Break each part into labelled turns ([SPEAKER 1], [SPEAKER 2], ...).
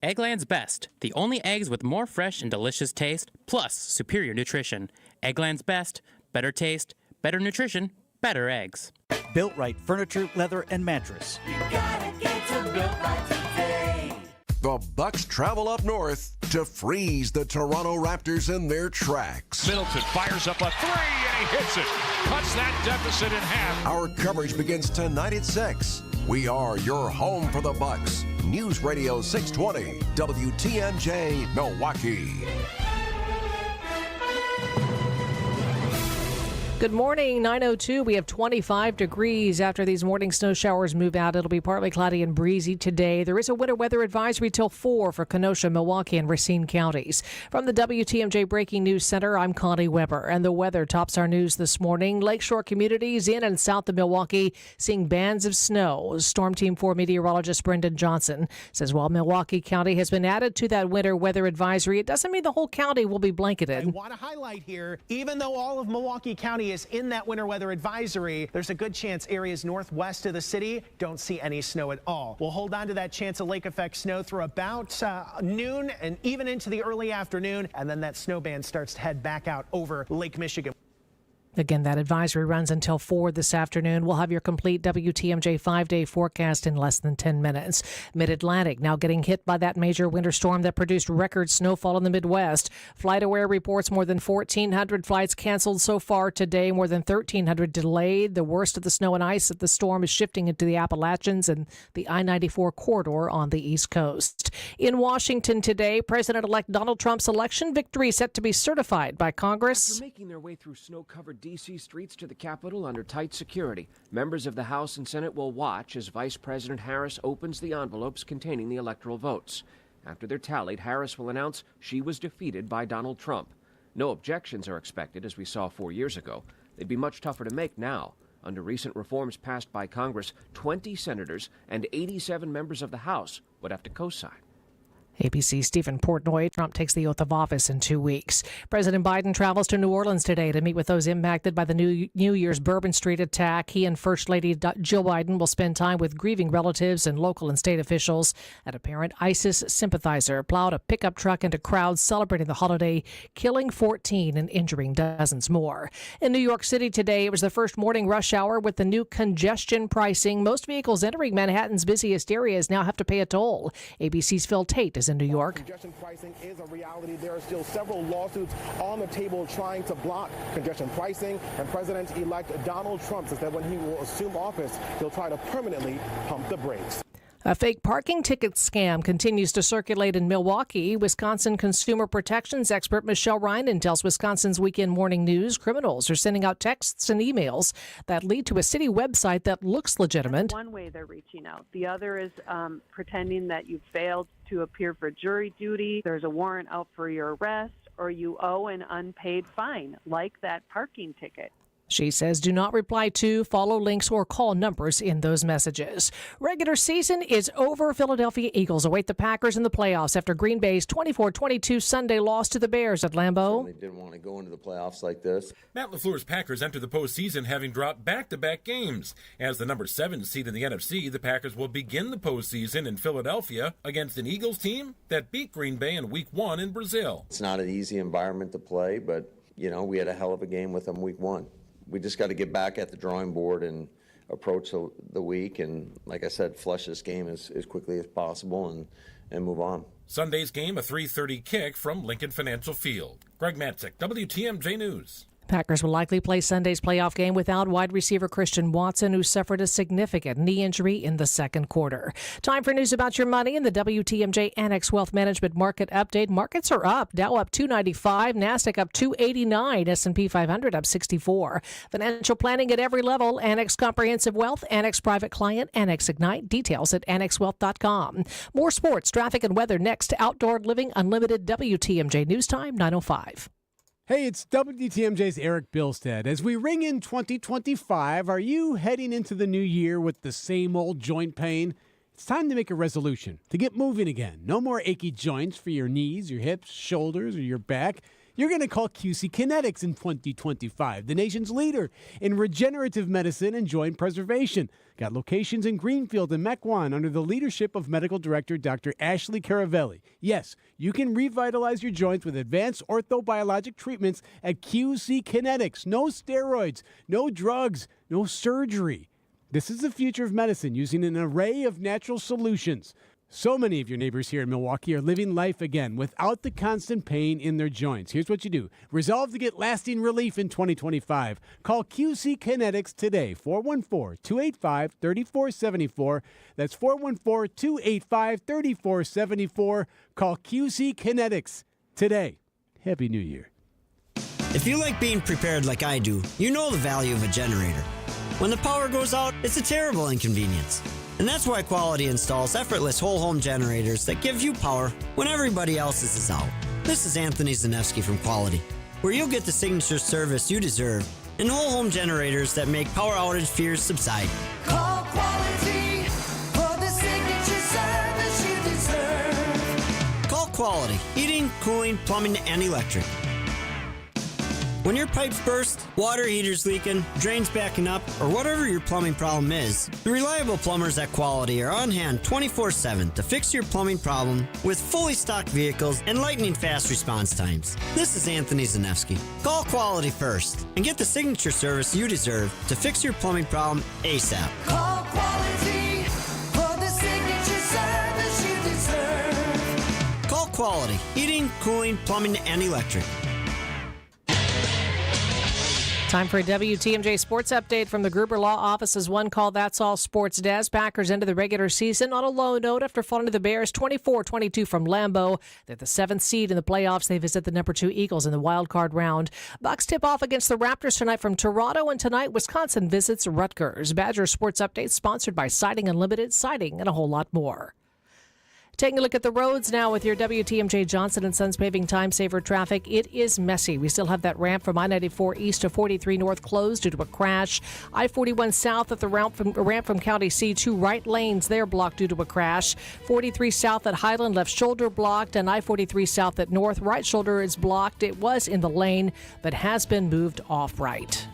[SPEAKER 1] Eggland's Best, the only eggs with more fresh and delicious taste, plus superior nutrition. Eggland's Best, better taste, better nutrition, better eggs.
[SPEAKER 2] Built Right furniture, leather, and mattress.
[SPEAKER 3] You gotta get to Built Right today.
[SPEAKER 4] The Bucks travel up north to freeze the Toronto Raptors in their tracks.
[SPEAKER 5] Middleton fires up a three and he hits it. Cuts that deficit in half.
[SPEAKER 4] Our coverage begins tonight at 6. We are your home for the Bucks. News Radio 620, WTMJ, Milwaukee.
[SPEAKER 6] Good morning, 9:02. We have 25 degrees. After these morning snow showers move out, it'll be partly cloudy and breezy today. There is a winter weather advisory till 4 for Kenosha, Milwaukee, and Racine counties. From the WTMJ Breaking News Center, I'm Connie Weber, and the weather tops our news this morning. Lakeshore communities in and south of Milwaukee seeing bands of snow. Storm Team 4 meteorologist Brendan Johnson says while Milwaukee County has been added to that winter weather advisory, it doesn't mean the whole county will be blanketed.
[SPEAKER 7] I want to highlight here, even though all of Milwaukee County is in that winter weather advisory, there's a good chance areas northwest of the city don't see any snow at all. We'll hold on to that chance of lake effect snow through about noon and even into the early afternoon, and then that snow band starts to head back out over Lake Michigan.
[SPEAKER 6] Again, that advisory runs until 4 this afternoon. We'll have your complete WTMJ 5-day forecast in less than 10 minutes. Mid-Atlantic now getting hit by that major winter storm that produced record snowfall in the Midwest. FlightAware reports more than 1,400 flights canceled so far today, more than 1,300 delayed. The worst of the snow and ice of the storm is shifting into the Appalachians and the I-94 corridor on the East Coast. In Washington today, President-elect Donald Trump's election victory set to be certified by Congress.
[SPEAKER 8] After making their way through snow-covered D.C. streets to the Capitol under tight security, members of the House and Senate will watch as Vice President Harris opens the envelopes containing the electoral votes. After they're tallied, Harris will announce she was defeated by Donald Trump. No objections are expected, as we saw 4 years ago. They'd be much tougher to make now. Under recent reforms passed by Congress, 20 senators and 87 members of the House would have to co-sign.
[SPEAKER 6] ABC's Stephen Portnoy. Trump takes the oath of office in 2 weeks. President Biden travels to New Orleans today to meet with those impacted by the New Year's Bourbon Street attack. He and First Lady Jill Biden will spend time with grieving relatives and local and state officials. An apparent ISIS sympathizer plowed a pickup truck into crowds celebrating the holiday, killing 14 and injuring dozens more. In New York City today, it was the first morning rush hour with the new congestion pricing. Most vehicles entering Manhattan's busiest areas now have to pay a toll. ABC's Phil Tate is in New York.
[SPEAKER 9] Congestion pricing is a reality. There are still several lawsuits on the table trying to block congestion pricing, and President-elect Donald Trump says that when he will assume office, he'll try to permanently pump the brakes.
[SPEAKER 6] A fake parking ticket scam continues to circulate in Milwaukee. Wisconsin consumer protections expert Michelle Reinen tells Wisconsin's Weekend Morning News criminals are sending out texts and emails that lead to a city website that looks legitimate.
[SPEAKER 10] One way they're reaching out. The other is pretending that you failed to appear for jury duty. There's a warrant out for your arrest, or you owe an unpaid fine, like that parking ticket.
[SPEAKER 6] She says do not reply to, follow links, or call numbers in those messages. Regular season is over. Philadelphia Eagles await the Packers in the playoffs after Green Bay's 24-22 Sunday loss to the Bears at Lambeau.
[SPEAKER 11] They didn't want to go into the playoffs like this.
[SPEAKER 12] Matt LaFleur's Packers enter the postseason having dropped back-to-back games. As the number 7 seed in the NFC, the Packers will begin the postseason in Philadelphia against an Eagles team that beat Green Bay in Week 1 in Brazil.
[SPEAKER 11] It's not an easy environment to play, but, we had a hell of a game with them Week 1. We just got to get back at the drawing board and approach the week and, like I said, flush this game as quickly as possible and move on.
[SPEAKER 12] Sunday's game, a 3:30 kick from Lincoln Financial Field. Greg Matzik, WTMJ News.
[SPEAKER 6] Packers will likely play Sunday's playoff game without wide receiver Christian Watson, who suffered a significant knee injury in the second quarter. Time for news about your money in the WTMJ Annex Wealth Management Market Update. Markets are up. Dow up 295, NASDAQ up 289, S&P 500 up 64. Financial planning at every level. Annex Comprehensive Wealth, Annex Private Client, Annex Ignite. Details at annexwealth.com. More sports, traffic, and weather next. Outdoor Living Unlimited, WTMJ News Time, 9:05.
[SPEAKER 13] Hey, it's WTMJ's Eric Bilstead. As we ring in 2025, are you heading into the new year with the same old joint pain? It's time to make a resolution, to get moving again. No more achy joints for your knees, your hips, shoulders, or your back. you're going to call QC Kinetics in 2025, the nation's leader in regenerative medicine and joint preservation. Got locations in Greenfield and Mequon under the leadership of Medical Director Dr. Ashley Caravelli. Yes, you can revitalize your joints with advanced orthobiologic treatments at QC Kinetics. No steroids, no drugs, no surgery. This is the future of medicine using an array of natural solutions. So many of your neighbors here in Milwaukee are living life again without the constant pain in their joints. Here's what you do. Resolve to get lasting relief in 2025. Call QC Kinetics today, 414-285-3474. That's 414-285-3474. Call QC Kinetics today. Happy New Year.
[SPEAKER 14] If you like being prepared like I do, you know the value of a generator. When the power goes out, it's a terrible inconvenience. And that's why Quality installs effortless whole home generators that give you power when everybody else's is out. This is Anthony Zanevsky from Quality, where you'll get the signature service you deserve and whole home generators that make power outage fears subside.
[SPEAKER 3] Call Quality for the signature service you deserve.
[SPEAKER 14] Call Quality, heating, cooling, plumbing, and electric. When your pipes burst, water heater's leaking, drains backing up, or whatever your plumbing problem is, the reliable plumbers at Quality are on hand 24/7 to fix your plumbing problem with fully stocked vehicles and lightning-fast response times. This is Anthony Zanevsky. Call Quality first and get the signature service you deserve to fix your plumbing problem ASAP.
[SPEAKER 3] Call Quality for the signature service you deserve.
[SPEAKER 14] Call Quality, heating, cooling, plumbing, and electric.
[SPEAKER 6] Time for a WTMJ Sports Update from the Gruber Law Office's One Call That's All Sports Desk. Packers into the regular season on a low note after falling to the Bears 24-22 from Lambeau. They're the 7th seed in the playoffs. They visit the number 2 Eagles in the wild card round. Bucks tip off against the Raptors tonight from Toronto, and tonight Wisconsin visits Rutgers. Badger Sports Update sponsored by Siding Unlimited, Siding, and a whole lot more. Taking a look at the roads now with your WTMJ Johnson & Sons paving time saver traffic. It is messy. We still have that ramp from I-94 east to 43 north closed due to a crash. I-41 south at the ramp from County C, 2 right lanes there blocked due to a crash. 43 south at Highland, left shoulder blocked, and I-43 south at north, right shoulder is blocked. It was in the lane but has been moved off right.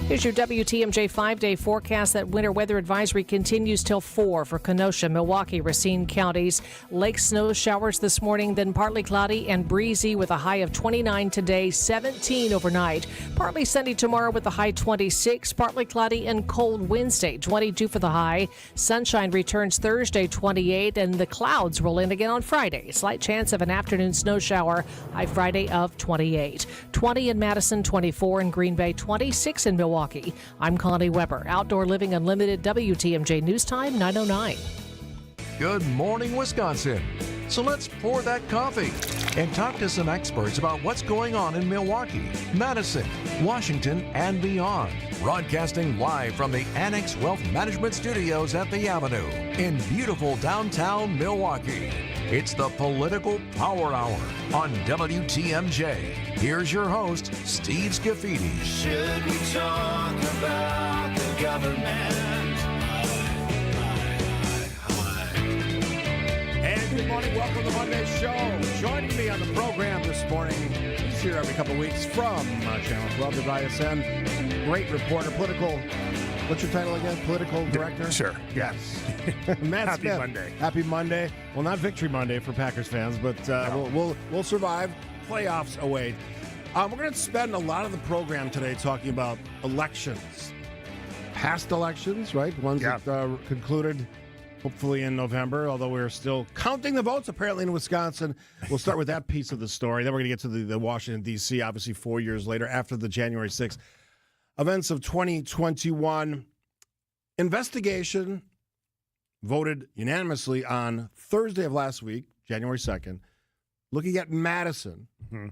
[SPEAKER 6] Here's your WTMJ 5-day forecast. That winter weather advisory continues till 4 for Kenosha, Milwaukee, Racine counties. Lake snow showers this morning, then partly cloudy and breezy with a high of 29 today, 17 overnight. Partly sunny tomorrow with a high 26, partly cloudy and cold Wednesday, 22 for the high. Sunshine returns Thursday, 28, and the clouds roll in again on Friday. Slight chance of an afternoon snow shower, high Friday of 28. 20 in Madison, 24 in Green Bay, 26 in Milwaukee. I'm Connie Weber. Outdoor Living Unlimited, WTMJ News Time 9:09.
[SPEAKER 15] Good morning, Wisconsin. So let's pour that coffee and talk to some experts about what's going on in Milwaukee, Madison, Washington, and beyond. Broadcasting live from the Annex Wealth Management Studios at the Avenue in beautiful downtown Milwaukee. It's the Political Power Hour on WTMJ. Here's your host, Steve Scaffidi.
[SPEAKER 3] Should we talk about the government?
[SPEAKER 16] And good morning. Welcome to Monday Show. Joining me on the program this morning, he's here every couple of weeks from Channel 12 WISN. Great reporter, political. What's your title again? Political director?
[SPEAKER 17] Sure.
[SPEAKER 16] Yes. Matt
[SPEAKER 17] Happy
[SPEAKER 16] Smith.
[SPEAKER 17] Monday.
[SPEAKER 16] Happy Monday. Well, not Victory Monday for Packers fans, but we'll survive. Playoffs await. We're going to spend a lot of the program today talking about elections. Past elections, right? Ones that concluded hopefully in November, although we're still counting the votes apparently in Wisconsin. We'll start with that piece of the story. Then we're going to get to the Washington, D.C., obviously 4 years later after the January 6th events of 2021. Investigation voted unanimously on Thursday of last week, January 2nd, looking at Madison.
[SPEAKER 17] Mm-hmm.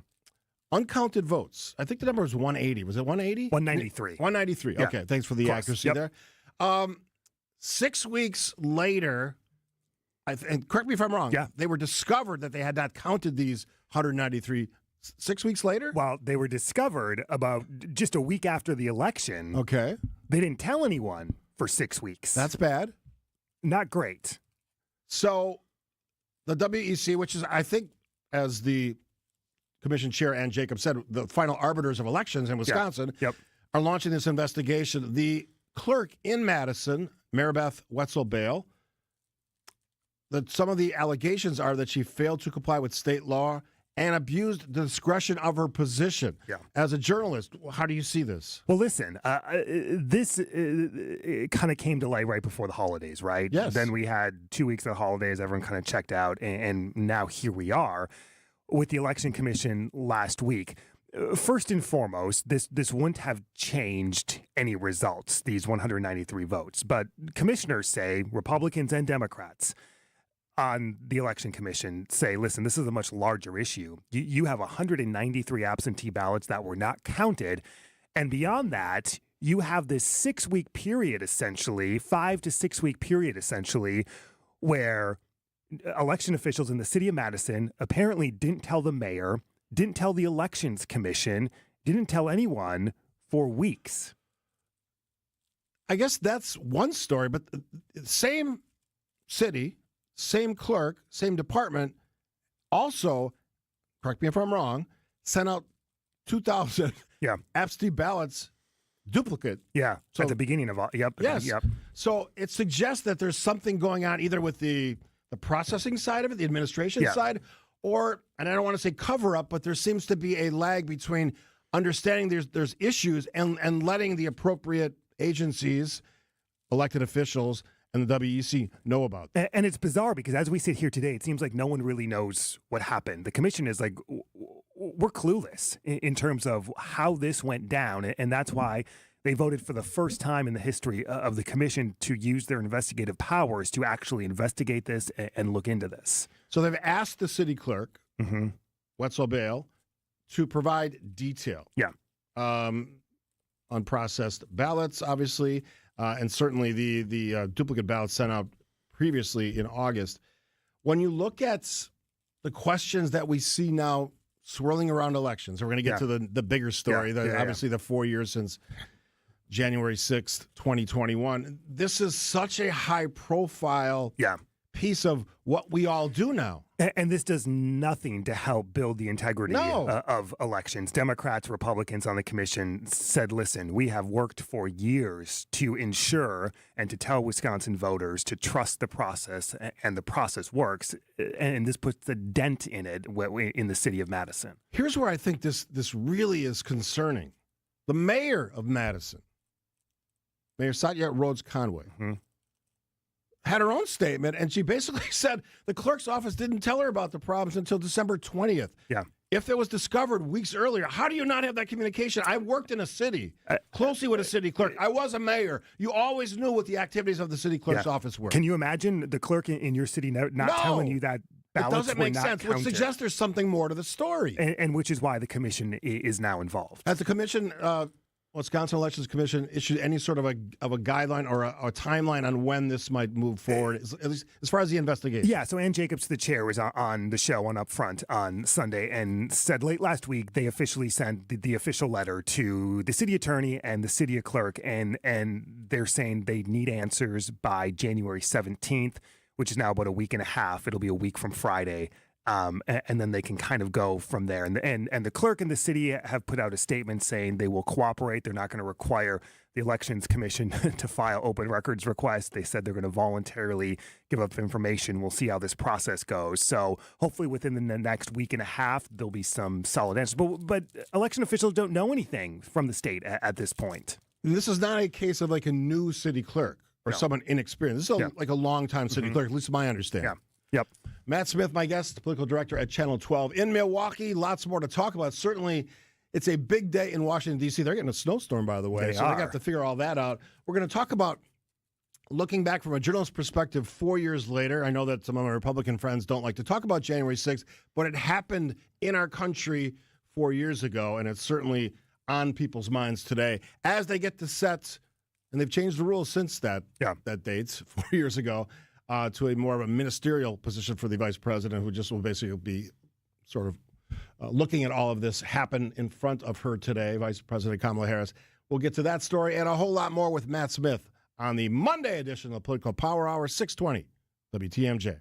[SPEAKER 16] Uncounted votes. I think the number was 180. Was it 180?
[SPEAKER 17] 193.
[SPEAKER 16] 193.
[SPEAKER 17] Yeah.
[SPEAKER 16] Okay, thanks for the
[SPEAKER 17] Close.
[SPEAKER 16] accuracy there. 6 weeks later, and correct me if I'm wrong, they were discovered that they had not counted these 193 6 weeks later?
[SPEAKER 17] Well, they were discovered about just a week after the election.
[SPEAKER 16] Okay.
[SPEAKER 17] They didn't tell anyone for 6 weeks.
[SPEAKER 16] That's bad.
[SPEAKER 17] Not great.
[SPEAKER 16] So the WEC, which is, I think, as the Commission Chair Ann Jacobs said, the final arbiters of elections in Wisconsin are launching this investigation. The clerk in Madison, Maribeth Wetzel-Bale, that some of the allegations are that she failed to comply with state law and abused the discretion of her position. As a journalist, how do you see this?
[SPEAKER 17] Well, listen, this kind of came to light right before the holidays, right?
[SPEAKER 16] Yes.
[SPEAKER 17] Then we had 2 weeks of the holidays. Everyone kind of checked out. And now here we are with the Election Commission last week. First and foremost, this wouldn't have changed any results, these 193 votes. But commissioners say, Republicans and Democrats on the Election Commission say, listen, this is a much larger issue. You have 193 absentee ballots that were not counted. And beyond that, you have this 6-week period, essentially, 5 to 6 week period, essentially, where election officials in the city of Madison apparently didn't tell the mayor, didn't tell the Elections Commission, didn't tell anyone for weeks.
[SPEAKER 16] I guess that's one story, but same city, same clerk, same department, also, correct me if I'm wrong, sent out 2,000 absentee ballots, duplicate.
[SPEAKER 17] Yeah, so, at the beginning of all.
[SPEAKER 16] Yes. So it suggests that there's something going on either with the processing side of it, the administration side, or, and I don't want to say cover up, but there seems to be a lag between understanding there's issues and letting the appropriate agencies, elected officials, and the WEC know about them.
[SPEAKER 17] And it's bizarre because as we sit here today, it seems like no one really knows what happened. The commission is like, we're clueless in terms of how this went down. And that's why they voted for the first time in the history of the commission to use their investigative powers to actually investigate this and look into this.
[SPEAKER 16] So they've asked the city clerk, Wetzel-Bale, to provide detail. On processed ballots, obviously, and certainly the duplicate ballots sent out previously in August. When you look at the questions that we see now swirling around elections, we're going to get to the bigger story, obviously the 4 years since January 6th, 2021. This is such a high-profile piece of what we all do now.
[SPEAKER 17] And this does nothing to help build the integrity of elections. Democrats, Republicans on the commission said, listen, we have worked for years to ensure and to tell Wisconsin voters to trust the process, and the process works. And this puts a dent in it in the city of Madison.
[SPEAKER 16] Here's where I think this really is concerning. The mayor of Madison, Mayor Satya Rhodes Conway, had her own statement, and she basically said the clerk's office didn't tell her about the problems until December 20th. If it was discovered weeks earlier, how do you not have that communication? I worked in a city, closely with a city clerk. I was a mayor. You always knew what the activities of the city clerk's office were.
[SPEAKER 17] Can you imagine the clerk in your city not telling you that ballots
[SPEAKER 16] it doesn't make sense,
[SPEAKER 17] counted?
[SPEAKER 16] which suggests there's something more to the story.
[SPEAKER 17] And which is why the commission is now involved.
[SPEAKER 16] Has the commission, Wisconsin Elections Commission, issued any sort of a guideline or a timeline on when this might move forward, at least as far as the investigation?
[SPEAKER 17] Yeah, so Ann Jacobs, the chair, was on the show on Upfront on Sunday and said late last week they officially sent the official letter to the city attorney and the city clerk, and they're saying they need answers by January 17th, which is now about a week and a half. It'll be a week from Friday. And then they can kind of go from there. And the clerk and the city have put out a statement saying they will cooperate. They're not going to require the Elections Commission to file open records requests. They said they're going to voluntarily give up information. We'll see how this process goes. So hopefully within the next week and a half, there'll be some solid answers. But election officials don't know anything from the state at this point.
[SPEAKER 16] This is not a case of like a new city clerk or someone inexperienced. This is like a long-time city clerk, at least my understanding.
[SPEAKER 17] Yep.
[SPEAKER 16] Matt Smith, my guest, political director at Channel 12 in Milwaukee. Lots more to talk about. Certainly, it's a big day in Washington, D.C. They're getting a snowstorm, by the way. They have to figure all that out. We're going to talk about looking back from a journalist perspective 4 years later. I know that some of my Republican friends don't like to talk about January 6th, but it happened in our country 4 years ago, and it's certainly on people's minds today as they get to set, and they've changed the rules since that date 4 years ago, to a more of a ministerial position for the vice president, who just will basically be sort of looking at all of this happen in front of her today, Vice President Kamala Harris. We'll get to that story and a whole lot more with Matt Smith on the Monday edition of the Political Power Hour, 620 WTMJ.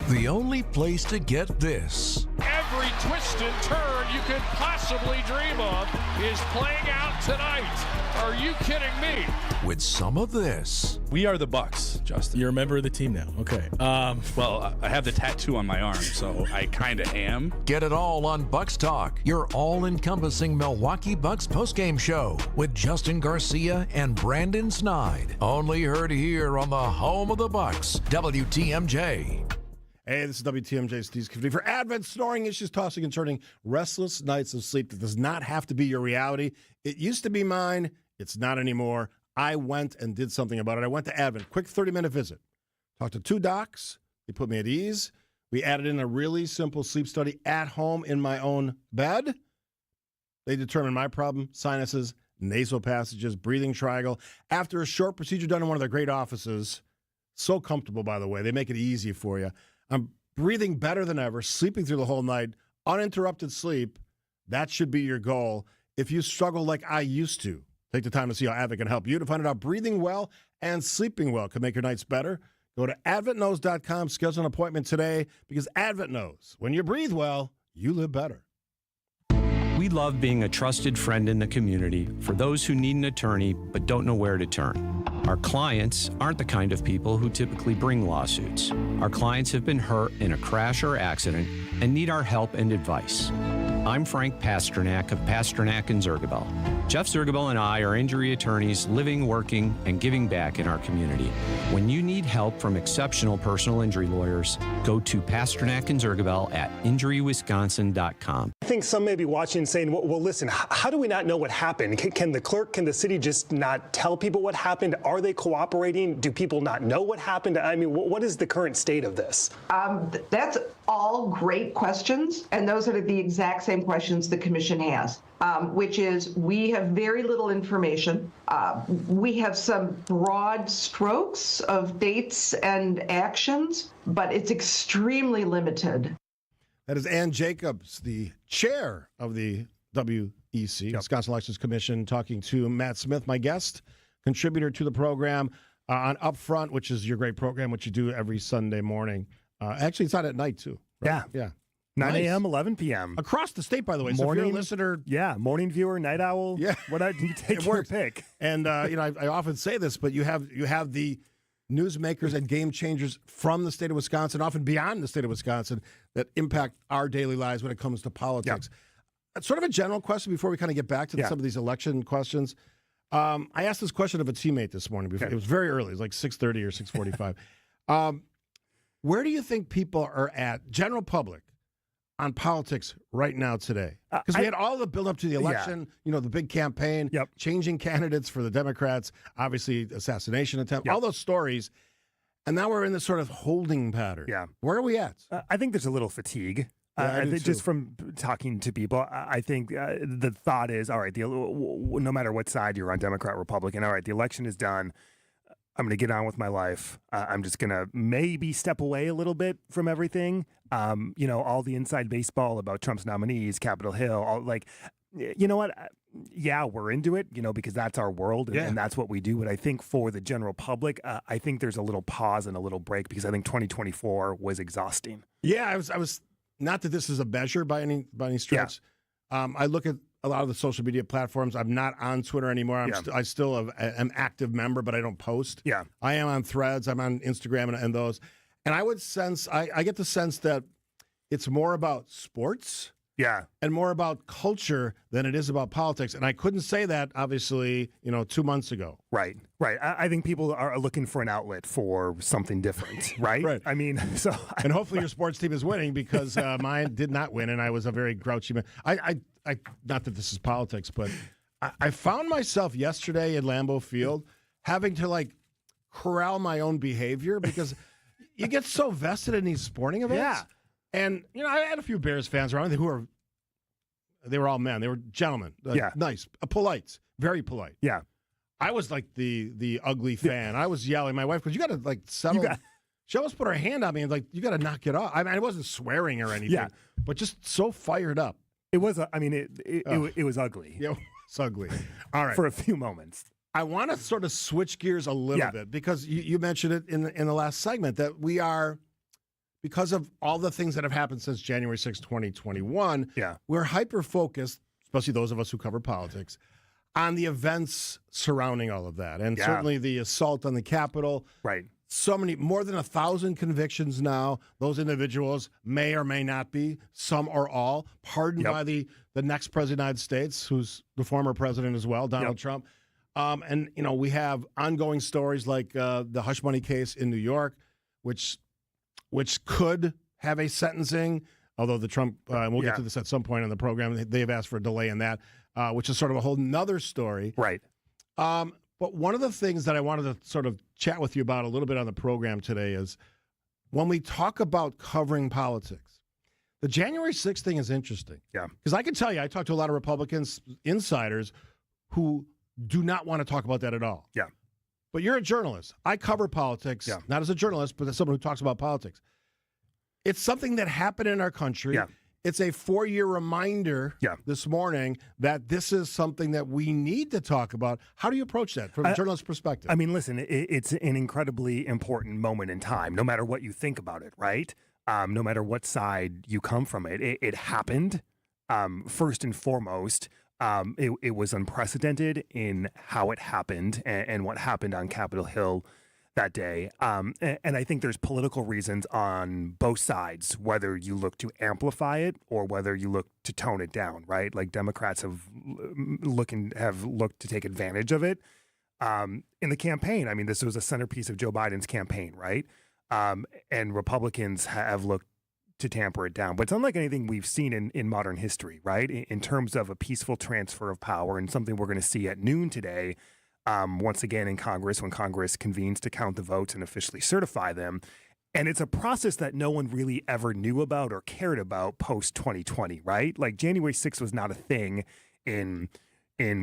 [SPEAKER 15] The only place to get this.
[SPEAKER 5] Every twist and turn you could possibly dream of is playing out tonight. Are you kidding me?
[SPEAKER 15] With some of this.
[SPEAKER 18] We are the Bucks, Justin. You're a member of the team now. Okay. Well, I have the tattoo on my arm, so I kind of am.
[SPEAKER 15] Get it all on Bucks Talk, your all-encompassing Milwaukee Bucks postgame show with Justin Garcia and Brandon Snide. Only heard here on the home of the Bucks, WTMJ.
[SPEAKER 16] Hey, this is WTMJ Steve Scaffidi. For Advent, snoring issues, tossing and turning, restless nights of sleep that does not have to be your reality. It used to be mine. It's not anymore. I went and did something about it. I went to Advent, quick 30-minute visit. Talked to 2 docs. They put me at ease. We added in a really simple sleep study at home in my own bed. They determined my problem, sinuses, nasal passages, breathing triangle. After a short procedure done in one of their great offices, so comfortable, by the way. They make it easy for you. I'm breathing better than ever, sleeping through the whole night, uninterrupted sleep. That should be your goal. If you struggle like I used to, take the time to see how Advent can help you. To find out breathing well and sleeping well can make your nights better, go to adventknows.com, schedule an appointment today, because Advent knows when you breathe well, you live better.
[SPEAKER 19] We love being a trusted friend in the community for those who need an attorney but don't know where to turn. Our clients aren't the kind of people who typically bring lawsuits. Our clients have been hurt in a crash or accident and need our help and advice. I'm Frank Pasternak of Pasternak and Zergabel. Jeff Zergabel and I are injury attorneys living, working, and giving back in our community. When you need help from exceptional personal injury lawyers, go to Pasternak and Zergabel at injurywisconsin.com.
[SPEAKER 17] I think some may be watching and saying, well, listen, how do we not know what happened? Can the city just not tell people what happened? Are they cooperating? Do people not know what happened? I mean, what is the current state of this?
[SPEAKER 20] That's all great questions, and those are the exact same questions the commission has, which is we have very little information. We have some broad strokes of dates and actions, but it's extremely limited.
[SPEAKER 16] That is Ann Jacobs, the chair of the WEC, Wisconsin Elections Commission, talking to Matt Smith, my guest, contributor to the program, on Upfront, which is your great program, which you do every Sunday morning. Actually, it's on at night, too. Right? Yeah.
[SPEAKER 17] 9 a.m., 11 p.m.
[SPEAKER 16] Across the state, by the way.
[SPEAKER 17] Morning,
[SPEAKER 16] so if you're a listener.
[SPEAKER 17] Yeah, morning viewer, night owl.
[SPEAKER 16] Yeah.
[SPEAKER 17] You take your pick.
[SPEAKER 16] And, I often say this, but you have the newsmakers and game changers from the state of Wisconsin, often beyond the state of Wisconsin, that impact our daily lives when it comes to politics. Yeah. Sort of a general question before we kind of get back to some of these election questions. I asked this question of a teammate this morning. Before. It was very early. It was like 6:30 or 6:45. Where do you think people are at, general public, on politics right now today? Because we had all the build up to the election, the big campaign, changing candidates for the Democrats, obviously assassination attempt, all those stories. And now we're in this sort of holding pattern.
[SPEAKER 17] Yeah.
[SPEAKER 16] Where are we at?
[SPEAKER 17] I think there's a little fatigue.
[SPEAKER 16] I think
[SPEAKER 17] just from talking to people, I think the thought is, all right, no matter what side you're on, Democrat, Republican, all right, the election is done. I'm going to get on with my life. I'm just going to maybe step away a little bit from everything. All the inside baseball about Trump's nominees, Capitol Hill, you know what? Yeah, we're into it, because that's our world and that's what we do. But I think for the general public, I think there's a little pause and a little break because I think 2024 was exhausting.
[SPEAKER 16] Yeah, I was not that this is a measure by any stretch. Yeah. I look at a lot of the social media platforms. I'm not on Twitter anymore. I still am an active member, but I don't post.
[SPEAKER 17] Yeah,
[SPEAKER 16] I am on Threads. I'm on Instagram and those. And I would sense, I get the sense that it's more about sports.
[SPEAKER 17] Yeah.
[SPEAKER 16] And more about culture than it is about politics. And I couldn't say that, obviously, 2 months ago.
[SPEAKER 17] Right. I think people are looking for an outlet for something different, right?
[SPEAKER 16] Right.
[SPEAKER 17] I mean, so.
[SPEAKER 16] And hopefully your sports team is winning because mine did not win, and I was a very grouchy man. I not that this is politics, but I found myself yesterday in Lambeau Field having to, corral my own behavior because you get so vested in these sporting events.
[SPEAKER 17] Yeah.
[SPEAKER 16] And, I had a few Bears fans around who they were all men. They were gentlemen. Nice. Polite. Very polite.
[SPEAKER 17] Yeah.
[SPEAKER 16] I was like the ugly fan. I was yelling. My wife goes, you got to settle. She almost put her hand on me and you got to knock it off. I mean, I wasn't swearing or anything, but just so fired up.
[SPEAKER 17] It was, it was ugly.
[SPEAKER 16] Yeah, it's ugly. All right.
[SPEAKER 17] For a few moments.
[SPEAKER 16] I want to sort of switch gears a little bit because you mentioned it in the last segment that we are because of all the things that have happened since January 6, 2021, we're hyper-focused, especially those of us who cover politics, on the events surrounding all of that. And certainly the assault on the Capitol.
[SPEAKER 17] Right.
[SPEAKER 16] So many, more than 1,000 convictions now. Those individuals may or may not be, some or all, pardoned by the next president of the United States, who's the former president as well, Donald Trump. And, you know, we have ongoing stories like the hush money case in New York, which could have a sentencing, although the Trump, and we'll get to this at some point in the program, they've asked for a delay in that, which is sort of a whole nother story.
[SPEAKER 17] Right.
[SPEAKER 16] But one of the things that I wanted to sort of chat with you about a little bit on the program today is when we talk about covering politics, the January 6th thing is interesting.
[SPEAKER 17] Yeah.
[SPEAKER 16] Because I can tell you, I talked to a lot of Republicans, insiders, who do not want to talk about that at all.
[SPEAKER 17] Yeah.
[SPEAKER 16] But you're a journalist. I cover politics, not as a journalist, but as someone who talks about politics. It's something that happened in our country.
[SPEAKER 17] Yeah.
[SPEAKER 16] It's a 4-year reminder this morning that this is something that we need to talk about. How do you approach that from a journalist's perspective?
[SPEAKER 17] I mean, listen, it's an incredibly important moment in time, no matter what you think about it, right? No matter what side you come from it. It happened, first and foremost. It was unprecedented in how it happened and what happened on Capitol Hill that day. And I think there's political reasons on both sides, whether you look to amplify it or whether you look to tone it down, right? Like Democrats have looked to take advantage of it. In the campaign, I mean, this was a centerpiece of Joe Biden's campaign, right? And Republicans have looked to tamper it down. But it's unlike anything we've seen in modern history, right? In terms of a peaceful transfer of power, and something we're going to see at noon today, once again in Congress, when Congress convenes to count the votes and officially certify them. And it's a process that no one really ever knew about or cared about post-2020, right? Like January 6th was not a thing in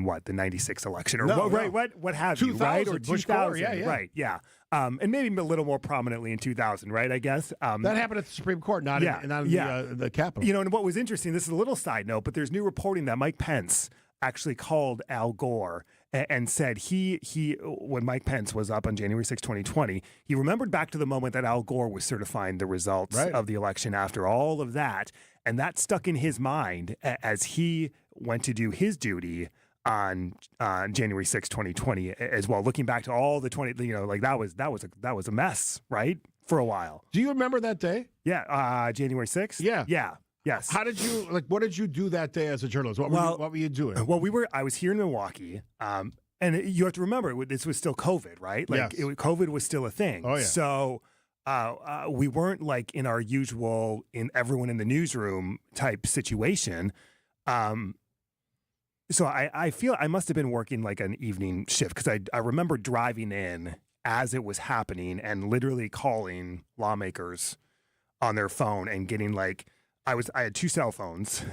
[SPEAKER 17] what, the 96 election or what have you, right? Or 2000, right, yeah. And maybe a little more prominently in 2000, right, I guess.
[SPEAKER 16] That happened at the Supreme Court, not in the Capitol.
[SPEAKER 17] You know, and what was interesting, this is a little side note, but there's new reporting that Mike Pence actually called Al Gore and said he when Mike Pence was up on January 6, 2020, he remembered back to the moment that Al Gore was certifying the results of the election after all of that, and that stuck in his mind as he went to do his duty on January 6, 2020 as well. Looking back to all the 20, you know, like that was a mess, right? For a while.
[SPEAKER 16] Do you remember that day?
[SPEAKER 17] Yeah, January 6th? Yeah. Yes.
[SPEAKER 16] How did you what did you do that day as a journalist? What were you doing?
[SPEAKER 17] Well, I was here in Milwaukee, and you have to remember this was still COVID, right? Like COVID was still a thing.
[SPEAKER 16] Oh yeah.
[SPEAKER 17] So we weren't like in our usual everyone in the newsroom type situation. So I feel I must have been working like an evening shift because I remember driving in as it was happening and literally calling lawmakers on their phone and getting like. I had 2 cell phones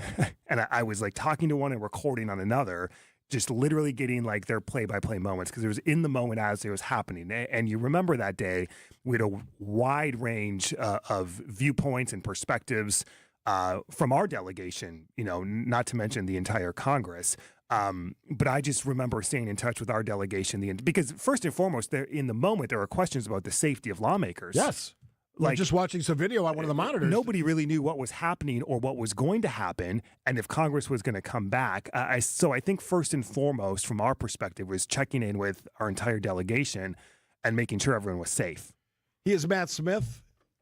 [SPEAKER 17] and I was like talking to one and recording on another, just literally getting like their play-by-play moments because it was in the moment as it was happening. And you remember that day, we had a wide range of viewpoints and perspectives from our delegation, you know, not to mention the entire Congress. But I just remember staying in touch with our delegation because first and foremost, in the moment, there were questions about the safety of lawmakers.
[SPEAKER 16] Yes. Like just watching some video on one of the monitors.
[SPEAKER 17] Nobody really knew what was happening or what was going to happen and if Congress was going to come back. So I think first and foremost, from our perspective, was checking in with our entire delegation and making sure everyone was safe.
[SPEAKER 16] He is Matt Smith.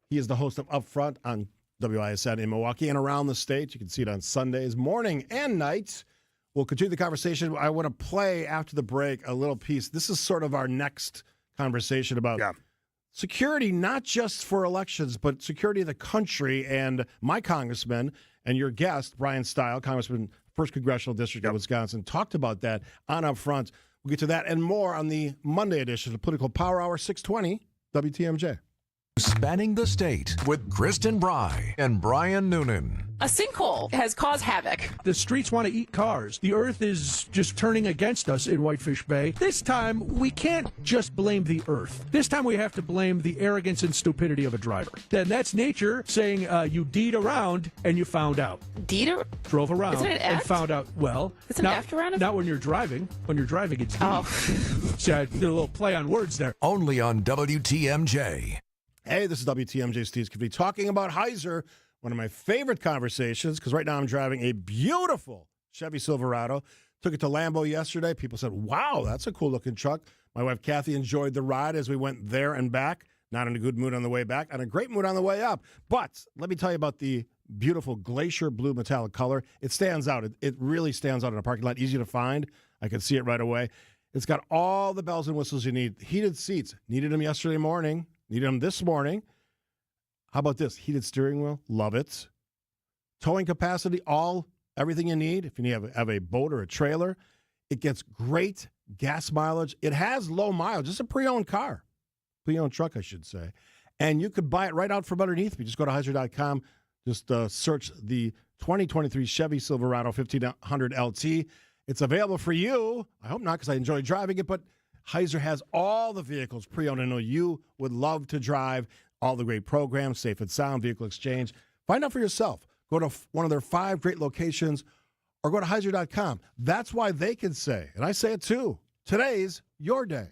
[SPEAKER 16] He is the host of Upfront on WISN in Milwaukee and around the state. You can see it on Sundays, morning and night. We'll continue the conversation. I want to play after the break a little piece. This is sort of our next conversation about security, not just for elections, but security of the country. And my congressman and your guest, Brian Stile, Congressman, 1st Congressional District of Wisconsin, talked about that on Upfront. We'll get to that and more on the Monday edition of Political Power Hour, 620 WTMJ.
[SPEAKER 15] Spanning the State with Kristen Bry and Brian Noonan.
[SPEAKER 21] A sinkhole has caused havoc.
[SPEAKER 22] The streets want to eat cars. The earth is just turning against us in Whitefish Bay. This time, we can't just blame the earth. This time, we have to blame the arrogance and stupidity of a driver. Then that's nature saying you deed around and you found out. Drove around
[SPEAKER 21] Isn't it an and F? found out. Well, it's an F around it?
[SPEAKER 22] Not when you're driving. When you're driving, it's deed.
[SPEAKER 21] Oh.
[SPEAKER 22] So I did a little play on words there.
[SPEAKER 15] Only on WTMJ.
[SPEAKER 16] Hey, this is WTMJ Steve Scaffidi talking about Heiser, one of my favorite conversations, because right now I'm driving a beautiful Chevy Silverado. Took it to Lambeau yesterday. People said, wow, that's a cool-looking truck. My wife, Kathy, enjoyed the ride as we went there and back. Not in a good mood on the way back, and a great mood on the way up. But let me tell you about the beautiful glacier blue metallic color. It stands out. It really stands out in a parking lot. Easy to find. I could see it right away. It's got all the bells and whistles you need. Heated seats. Needed them yesterday morning. Needed them this morning. How about this? Heated steering wheel. Love it. Towing capacity. Everything you need. If you have a boat or a trailer. It gets great gas mileage. It has low mileage. It's a pre-owned car. Pre-owned truck, I should say. And you could buy it right out from underneath me. Just go to Heiser.com. Just search the 2023 Chevy Silverado 1500 LT. It's available for you. I hope not, because I enjoy driving it, but Heiser has all the vehicles pre-owned. I know you would love to drive all the great programs, Safe and Sound, Vehicle Exchange. Find out for yourself. Go to one of their 5 great locations or go to Heiser.com. That's why they can say, and I say it too, today's your day.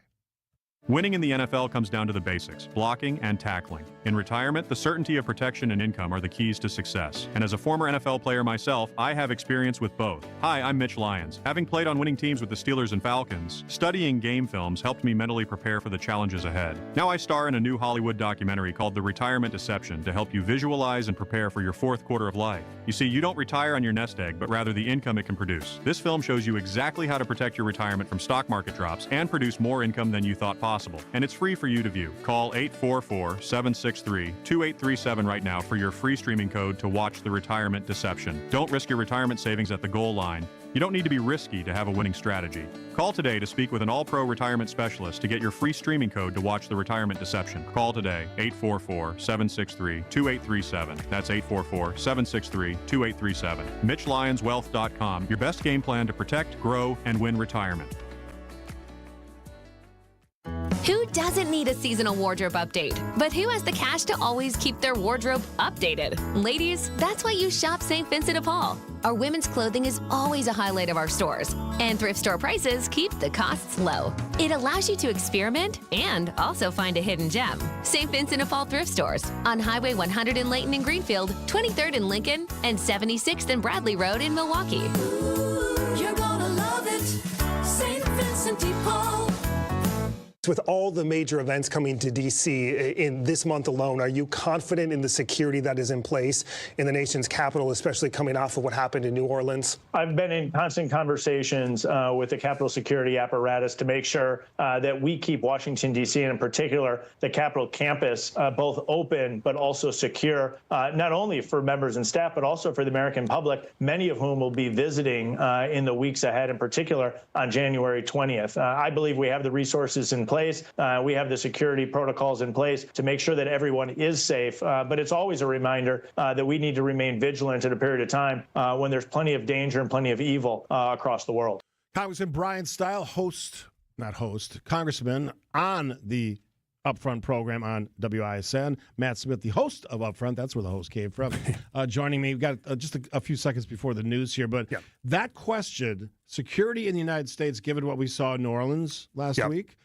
[SPEAKER 1] Winning in the NFL comes down to the basics, blocking and tackling. In retirement, the certainty of protection and income are the keys to success. And as a former NFL player myself, I have experience with both. Hi, I'm Mitch Lyons. Having played on winning teams with the Steelers and Falcons, studying game films helped me mentally prepare for the challenges ahead. Now I star in a new Hollywood documentary called The Retirement Deception to help you visualize and prepare for your 4th quarter of life. You see, you don't retire on your nest egg, but rather the income it can produce. This film shows you exactly how to protect your retirement from stock market drops and produce more income than you thought possible. And it's free for you to view. Call 844-763-2837 right now for your free streaming code to watch The Retirement Deception. Don't risk your retirement savings at the goal line. You don't need to be risky to have a winning strategy. Call today to speak with an all-pro retirement specialist to get your free streaming code to watch The Retirement Deception. Call today, 844-763-2837. That's 844-763-2837. MitchLyonsWealth.com. Your best game plan to protect, grow, and win retirement.
[SPEAKER 2] Who doesn't need a seasonal wardrobe update? But who has the cash to always keep their wardrobe updated? Ladies, that's why you shop St. Vincent de Paul. Our women's clothing is always a highlight of our stores, and thrift store prices keep the costs low. It allows you to experiment and also find a hidden gem. St. Vincent de Paul thrift stores on Highway 100 in Layton and Greenfield, 23rd in Lincoln, and 76th and Bradley Road in Milwaukee.
[SPEAKER 3] You're gonna love it, St. Vincent de Paul.
[SPEAKER 17] With all the major events coming to D.C. in this month alone, are you confident in the security that is in place in the nation's capital, especially coming off of what happened in New Orleans?
[SPEAKER 23] I've been in constant conversations with the Capitol security apparatus to make sure that we keep Washington, D.C., and in particular the Capitol campus both open but also secure, not only for members and staff, but also for the American public, many of whom will be visiting in the weeks ahead, in particular on January 20th. I believe we have the resources in place. We have the security protocols in place to make sure that everyone is safe. But it's always a reminder that we need to remain vigilant at a period of time when there's plenty of danger and plenty of evil across the world.
[SPEAKER 16] Congressman Brian Style, congressman on the Upfront program on WISN. Matt Smith, the host of Upfront, that's where the host came from, joining me. We've got just a few seconds before the news here, but that question, security in the United States, given what we saw in New Orleans last week,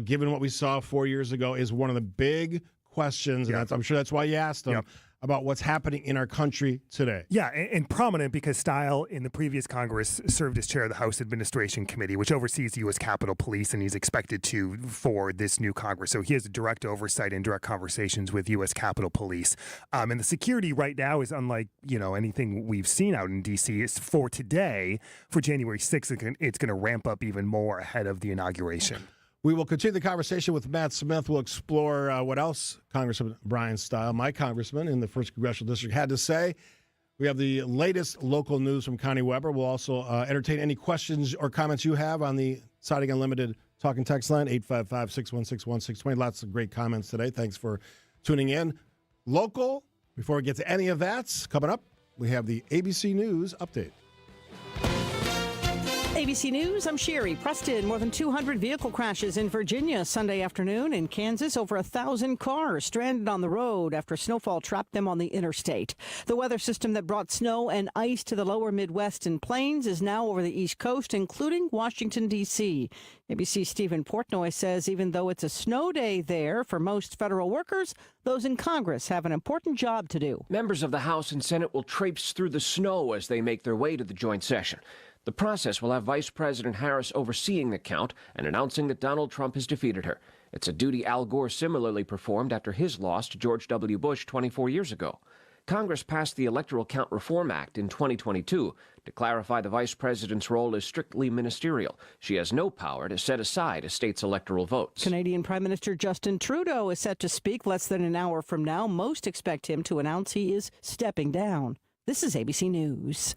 [SPEAKER 16] given what we saw 4 years ago, is one of the big questions, and I'm sure that's why you asked them, about what's happening in our country today.
[SPEAKER 17] Yeah, and prominent because Style in the previous Congress served as chair of the House Administration Committee, which oversees the U.S. Capitol Police, and he's expected to for this new Congress. So he has direct oversight and direct conversations with U.S. Capitol Police. And the security right now is unlike, anything we've seen out in D.C. It's for today, for January 6th, it's going to ramp up even more ahead of the inauguration.
[SPEAKER 16] We will continue the conversation with Matt Smith. We'll explore what else Congressman Brian Style, my congressman in the 1st Congressional District, had to say. We have the latest local news from Connie Weber. We'll also entertain any questions or comments you have on the Siding Unlimited talking text line, 855-616-1620. Lots of great comments today. Thanks for tuning in. Local, before we get to any of that, coming up, we have the ABC News Update.
[SPEAKER 4] ABC News, I'm Sherry Preston. More than 200 vehicle crashes in Virginia Sunday afternoon. In Kansas, over 1,000 cars stranded on the road after snowfall trapped them on the interstate. The weather system that brought snow and ice to the lower Midwest and plains is now over the East Coast, including Washington, D.C. ABC's Stephen Portnoy says even though it's a snow day there for most federal workers, those in Congress have an important job to do.
[SPEAKER 7] Members of the House and Senate will traipse through the snow as they make their way to the joint session. The process will have Vice President Harris overseeing the count and announcing that Donald Trump has defeated her. It's a duty Al Gore similarly performed after his loss to George W. Bush 24 years ago. Congress passed the Electoral Count Reform Act in 2022 to clarify the vice president's role as strictly ministerial. She has no power to set aside a state's electoral votes.
[SPEAKER 4] Canadian Prime Minister Justin Trudeau is set to speak less than an hour from now. Most expect him to announce he is stepping down. This is ABC News.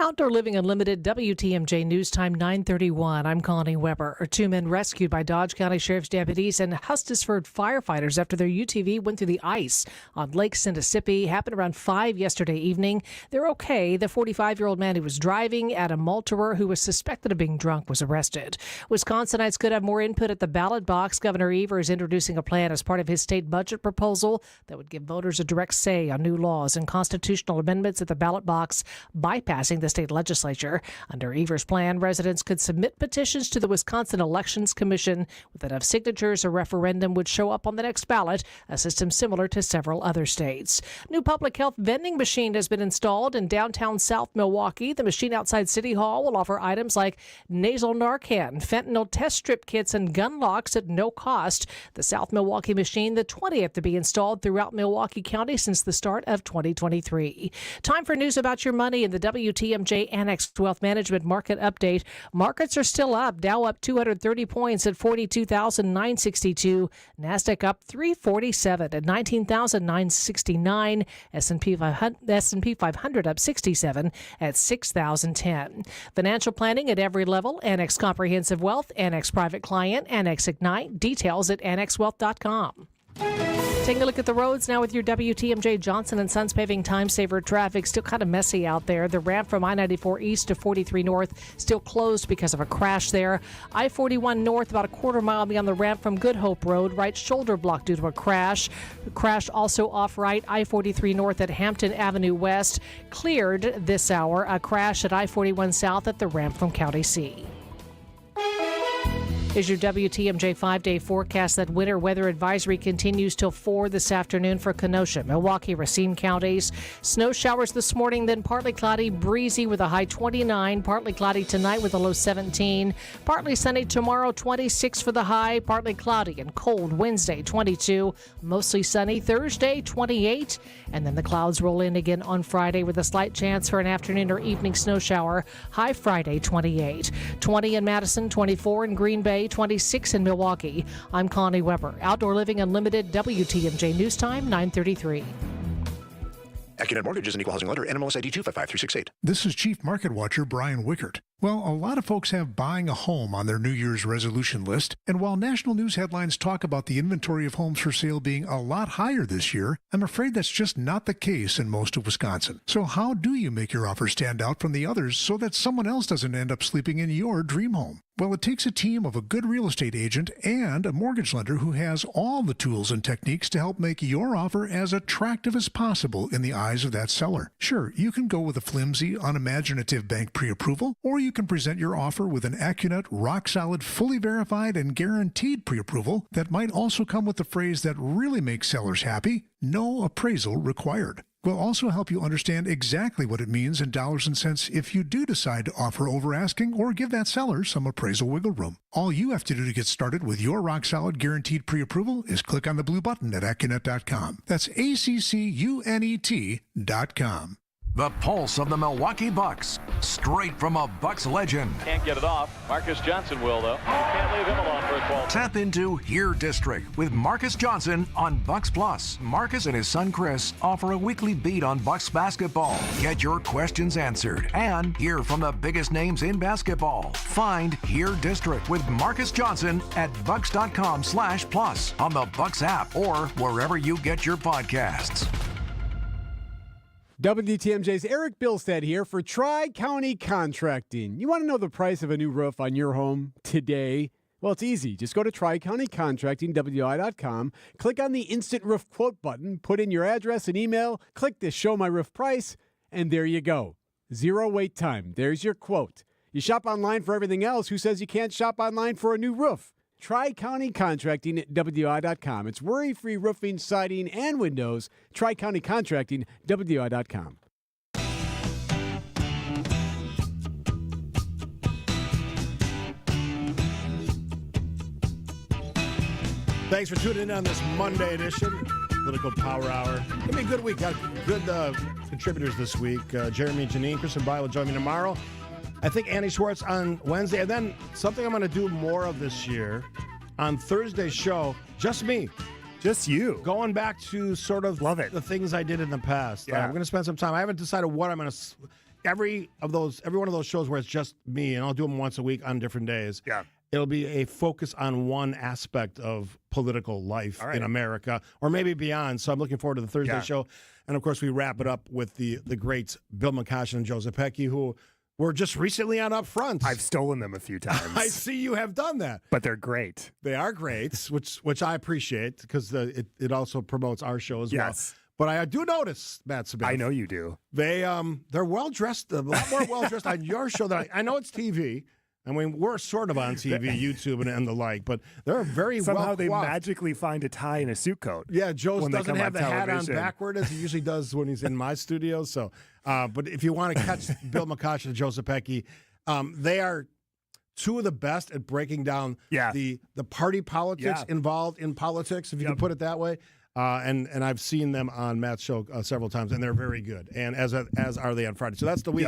[SPEAKER 6] Outdoor Living Unlimited, WTMJ News Time 9:31. I'm Connie Weber. 2 men rescued by Dodge County Sheriff's deputies and Hustisford firefighters after their UTV went through the ice on Lake Mississippi. Happened around 5 yesterday evening. They're okay. The 45-year-old man who was driving, Adam Malterer, who was suspected of being drunk, was arrested. Wisconsinites could have more input at the ballot box. Governor Evers is introducing a plan as part of his state budget proposal that would give voters a direct say on new laws and constitutional amendments at the ballot box, bypassing the state legislature. Under Evers' plan, residents could submit petitions to the Wisconsin Elections Commission. With enough signatures, a referendum would show up on the next ballot, a system similar to several other states. New public health vending machine has been installed in downtown South Milwaukee. The machine outside City Hall will offer items like nasal Narcan, fentanyl test strip kits, and gun locks at no cost. The South Milwaukee machine, the 20th to be installed throughout Milwaukee County since the start of 2023. Time for news about your money in the WTMJ Annexed Wealth Management Market Update. Markets are still up. Dow up 230 points at 42,962. NASDAQ up 347 at 19,969. S&P 500 up 67 at 6,010. Financial planning at every level. Annex Comprehensive Wealth, Annex Private Client, Annex Ignite. Details at annexwealth.com. Taking a look at the roads now with your WTMJ Johnson & Sons paving time saver traffic. Still kind of messy out there. The ramp from I-94 east to 43 north still closed because of a crash there. I-41 north about a quarter mile beyond the ramp from Good Hope Road. Right shoulder blocked due to a crash. The crash also off right I-43 north at Hampton Avenue West. Cleared this hour. A crash at I-41 south at the ramp from County C. Is your WTMJ 5-day forecast. That winter weather advisory continues till 4 this afternoon for Kenosha, Milwaukee, Racine counties. Snow showers this morning, then partly cloudy, breezy with a high 29. Partly cloudy tonight with a low 17. Partly sunny tomorrow, 26 for the high. Partly cloudy and cold Wednesday, 22. Mostly sunny Thursday, 28. And then the clouds roll in again on Friday with a slight chance for an afternoon or evening snow shower. High Friday, 28. 20 in Madison, 24 in Green Bay, 26 in Milwaukee. I'm Connie Weber. Outdoor Living Unlimited, WTMJ News Time, 9:33.
[SPEAKER 8] AccuNet Mortgage is an equal housing lender. NMLS ID 255368.
[SPEAKER 24] This is Chief Market Watcher Brian Wickert. Well, a lot of folks have buying a home on their New Year's resolution list, and while national news headlines talk about the inventory of homes for sale being a lot higher this year, I'm afraid that's just not the case in most of Wisconsin. So how do you make your offer stand out from the others so that someone else doesn't end up sleeping in your dream home? Well, it takes a team of a good real estate agent and a mortgage lender who has all the tools and techniques to help make your offer as attractive as possible in the eyes of that seller. Sure, you can go with a flimsy, unimaginative bank pre-approval, or you can present your offer with an AccuNet, rock-solid, fully verified, and guaranteed pre-approval that might also come with the phrase that really makes sellers happy: no appraisal required. We'll also help you understand exactly what it means in dollars and cents if you do decide to offer over asking or give that seller some appraisal wiggle room. All you have to do to get started with your rock-solid guaranteed pre-approval is click on the blue button at AccuNet.com. That's ACCUNET.com.
[SPEAKER 15] The pulse of the Milwaukee Bucks, straight from a Bucks legend.
[SPEAKER 5] Can't get it off. Marcus Johnson will, though. Can't leave him alone for a 12.
[SPEAKER 15] Tap into Here District with Marcus Johnson on Bucks Plus. Marcus and his son Chris offer a weekly beat on Bucks basketball. Get your questions answered and hear from the biggest names in basketball. Find Here District with Marcus Johnson at bucks.com/plus on the Bucks app or wherever you get your podcasts.
[SPEAKER 13] WTMJ's Eric Bilstead here for Tri-County Contracting. You want to know the price of a new roof on your home today? Well, it's easy. Just go to TriCountyContracting.wi.com, click on the Instant Roof Quote button, put in your address and email, click the Show My Roof Price, and there you go. Zero wait time. There's your quote. You shop online for everything else. Who says you can't shop online for a new roof? TriCountyContracting.wi.com. It's worry-free roofing, siding, and windows. TriCountyContracting.wi.com.
[SPEAKER 16] Thanks for tuning in on this Monday edition, Political Power Hour. It'll be a good week. Got good contributors this week. Jeremy and Janine, Kristen Bry will join me tomorrow. I think Annie Schwartz on Wednesday. And then something I'm going to do more of this year on Thursday's show, just me.
[SPEAKER 17] Just you.
[SPEAKER 16] Going back to sort of the things I did in the past.
[SPEAKER 17] Yeah.
[SPEAKER 16] I'm going to spend some time. I haven't decided what I'm going to... Every one of those shows where it's just me, and I'll do them once a week on different days.
[SPEAKER 17] Yeah.
[SPEAKER 16] It'll be a focus on one aspect of political life in America, or maybe beyond. So I'm looking forward to the Thursday show. And, of course, we wrap it up with the great Bill McCoshen and Joseph Pecky, who were just recently on Up Front.
[SPEAKER 17] I've stolen them a few times.
[SPEAKER 16] I see you have done that.
[SPEAKER 17] But they're great.
[SPEAKER 16] They are great, which I appreciate, because it also promotes our show as well. But I do notice, Matt Smith.
[SPEAKER 17] I know you do.
[SPEAKER 16] They're well-dressed, a lot more well-dressed on your show than I know it's TV. I mean, we're sort of on TV, YouTube, and the like, but they're very
[SPEAKER 17] Somehow they
[SPEAKER 16] well-coiffed.
[SPEAKER 17] magically find a tie and a suit coat.
[SPEAKER 16] Yeah, Joe doesn't have the hat on
[SPEAKER 17] television.
[SPEAKER 16] backward as he usually does when he's in my studio. So, but if you want to catch Bill McCoshen and Joseph Pecky, they are two of the best at breaking down the party politics involved in politics, if you can put it that way. And I've seen them on Matt's show several times, and they're very good. And as are they on Friday. So that's the week.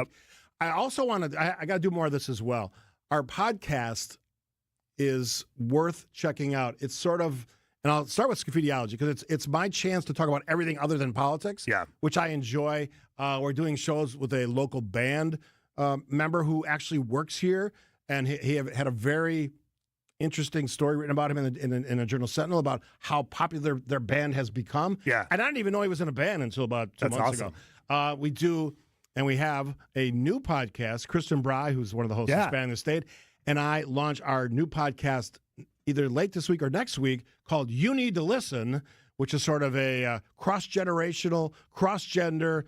[SPEAKER 16] I also want to. I got to do more of this as well. Our podcast is worth checking out. It's sort of, and I'll start with Scaffidi because it's my chance to talk about everything other than politics, which I enjoy. We're doing shows with a local band member who actually works here, and he had a very interesting story written about him in a Journal Sentinel about how popular their band has become. Yeah, and I didn't even know he was in a band until about 2 months ago. We do. And we have a new podcast, Kristen Bry, who's one of the hosts of Spanning the State, and I launch our new podcast either late this week or next week called You Need to Listen, which is sort of a cross-generational, cross-gender,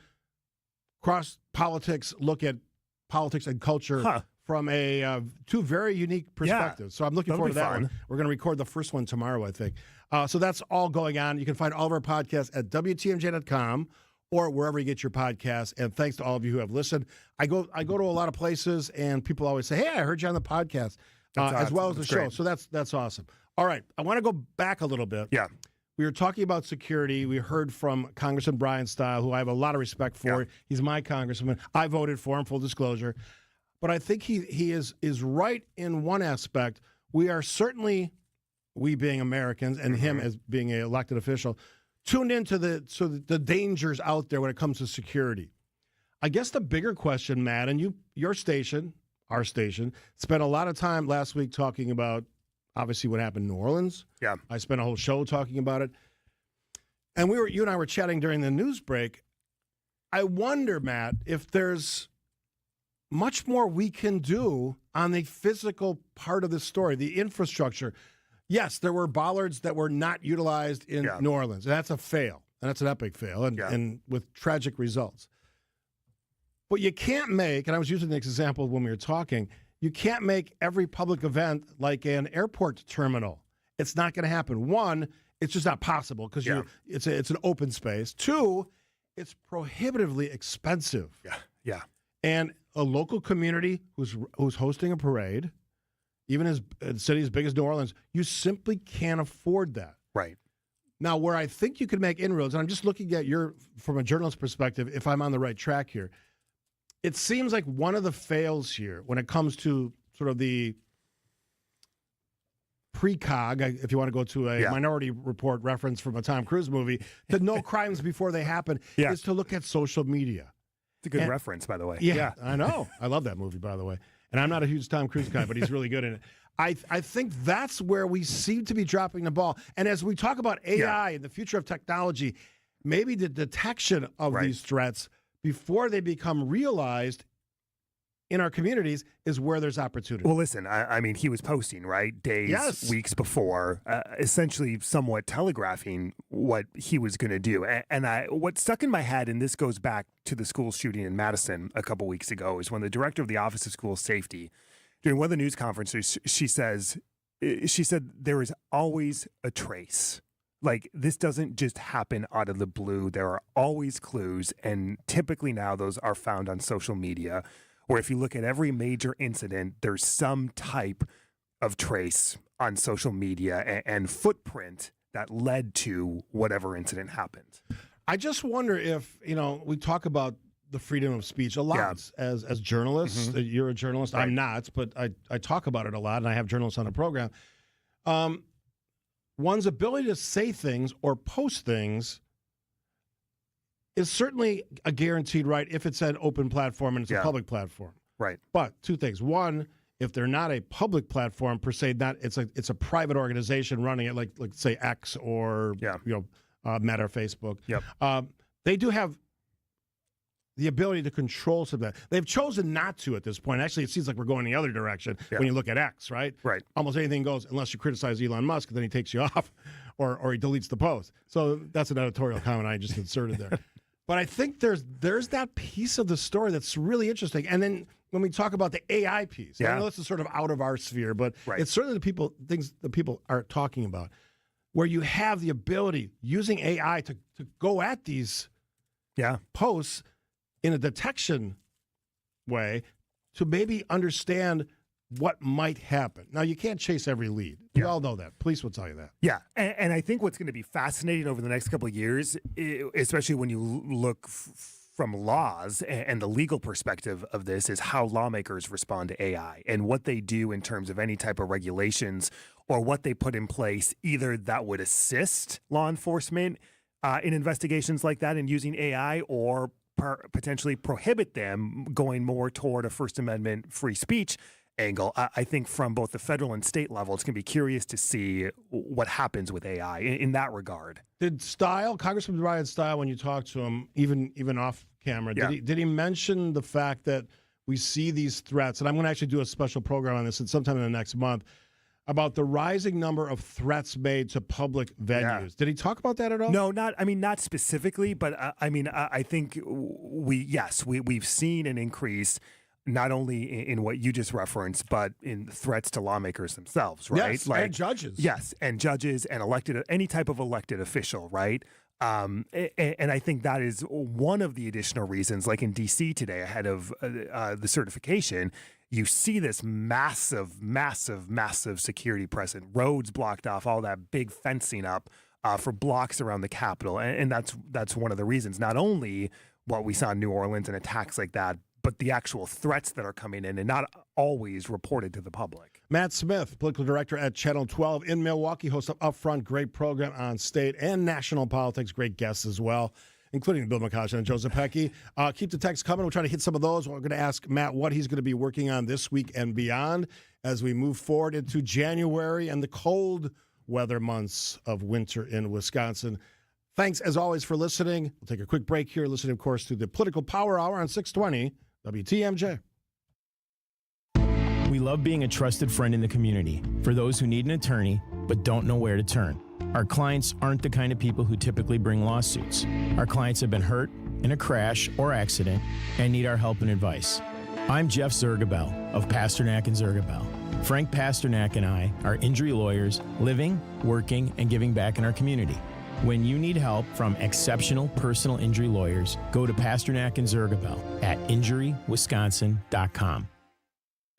[SPEAKER 16] cross-politics look at politics and culture from two very unique perspectives. So I'm looking forward to that one. We're going to record the first one tomorrow, I think. So that's all going on. You can find all of our podcasts at WTMJ.com. or wherever you get your podcasts. And thanks to all of you who have listened. I go to a lot of places, and people always say, hey, I heard you on the podcast, as well as the show. So that's awesome. All right, I want to go back a little bit. Yeah. We were talking about security. We heard from Congressman Brian Stile, who I have a lot of respect for. Yeah. He's my congressman. I voted for him, full disclosure. But I think he is right in one aspect. We are certainly, we being Americans, and him as being an elected official, tuned into the dangers out there when it comes to security. I guess the bigger question, Matt, and your station, our station, spent a lot of time last week talking about, obviously, what happened in New Orleans. Yeah. I spent a whole show talking about it. And you and I were chatting during the news break. I wonder, Matt, if there's much more we can do on the physical part of the story, the infrastructure. Yes, there were bollards that were not utilized in New Orleans. And that's a fail. And that's an epic fail, and with tragic results. But you can't make, and I was using this example when we were talking, you can't make every public event like an airport terminal. It's not going to happen. One, it's just not possible because it's an open space. Two, it's prohibitively expensive. Yeah. And a local community who's hosting a parade, even as a city as big as New Orleans, you simply can't afford that. Right. Now, where I think you could make inroads, and I'm just looking at from a journalist perspective, if I'm on the right track here, it seems like one of the fails here when it comes to sort of the precog, if you want to go to a Minority Report reference from a Tom Cruise movie, to know crimes before they happen, is to look at social media.
[SPEAKER 17] It's a good reference, by the way.
[SPEAKER 16] Yeah, I know. I love that movie, by the way. And I'm not a huge Tom Cruise guy, but he's really good in it. I think that's where we seem to be dropping the ball. And as we talk about AI and the future of technology, maybe the detection of these threats before they become realized in our communities is where there's opportunity.
[SPEAKER 17] Well, listen, I mean, he was posting, right, days, weeks before, essentially somewhat telegraphing what he was going to do. And what stuck in my head, and this goes back to the school shooting in Madison a couple weeks ago, is when the director of the Office of School Safety, during one of the news conferences, she said there is always a trace. Like, this doesn't just happen out of the blue. There are always clues, and typically now those are found on social media, or if you look at every major incident, there's some type of trace on social media and footprint that led to whatever incident happened.
[SPEAKER 16] I just wonder if, we talk about the freedom of speech a lot as journalists. Mm-hmm. You're a journalist. Right. I'm not, but I talk about it a lot, and I have journalists on the program. One's ability to say things or post things is certainly a guaranteed right if it's an open platform and it's a public platform.
[SPEAKER 17] Right.
[SPEAKER 16] But two things. One, if they're not a public platform per se, it's a private organization running it, like say X or Meta or Facebook.
[SPEAKER 17] Yep.
[SPEAKER 16] They do have the ability to control some of that. They've chosen not to at this point. Actually, it seems like we're going the other direction when you look at X, right?
[SPEAKER 17] Right.
[SPEAKER 16] Almost anything goes unless you criticize Elon Musk, then he takes you off or he deletes the post. So that's an editorial comment I just inserted there. But I think there's that piece of the story that's really interesting. And then when we talk about the AI piece, I know this is sort of out of our sphere, but it's certainly things that people are talking about, where you have the ability using AI to go at these posts in a detection way to maybe understand what might happen. Now, you can't chase every lead. You all know that. Police will tell you that.
[SPEAKER 17] Yeah, and I think what's going to be fascinating over the next couple of years, especially when you look from laws and the legal perspective of this, is how lawmakers respond to AI and what they do in terms of any type of regulations or what they put in place, either that would assist law enforcement in investigations like that and using AI, or potentially prohibit them going more toward a First Amendment free speech angle. I think from both the federal and state level, it's going to be curious to see what happens with AI in that regard.
[SPEAKER 16] Did Congressman Ryan Steil, when you talked to him, even off camera, did he mention the fact that we see these threats? And I'm going to actually do a special program on this sometime in the next month about the rising number of threats made to public venues. Yeah. Did he talk about that at all?
[SPEAKER 17] No, not specifically, but I think we've seen an increase not only in what you just referenced, but in threats to lawmakers themselves, right?
[SPEAKER 16] Yes, and judges.
[SPEAKER 17] Yes, and judges and any type of elected official, right? And I think that is one of the additional reasons, like in D.C. today, ahead of the certification, you see this massive security present, roads blocked off, all that big fencing up for blocks around the Capitol. And that's one of the reasons, not only what we saw in New Orleans and attacks like that, but the actual threats that are coming in and not always reported to the public.
[SPEAKER 16] Matt Smith, political director at Channel 12 in Milwaukee, hosts of Upfront, great program on state and national politics, great guests as well, including Bill McCoshen and Joseph Pecky. Keep the texts coming. We'll try to hit some of those. We're going to ask Matt what he's going to be working on this week and beyond as we move forward into January and the cold weather months of winter in Wisconsin. Thanks, as always, for listening. We'll take a quick break here, listening, of course, to the Political Power Hour on 620 WTMJ.
[SPEAKER 9] We love being a trusted friend in the community for those who need an attorney but don't know where to turn. Our clients aren't the kind of people who typically bring lawsuits. Our clients have been hurt in a crash or accident and need our help and advice. I'm Jeff Zergabel of Pasternak and Zergabel. Frank Pasternak and I are injury lawyers living, working, and giving back in our community. When you need help from exceptional personal injury lawyers, go to Pasternak and Zergabel at injurywisconsin.com.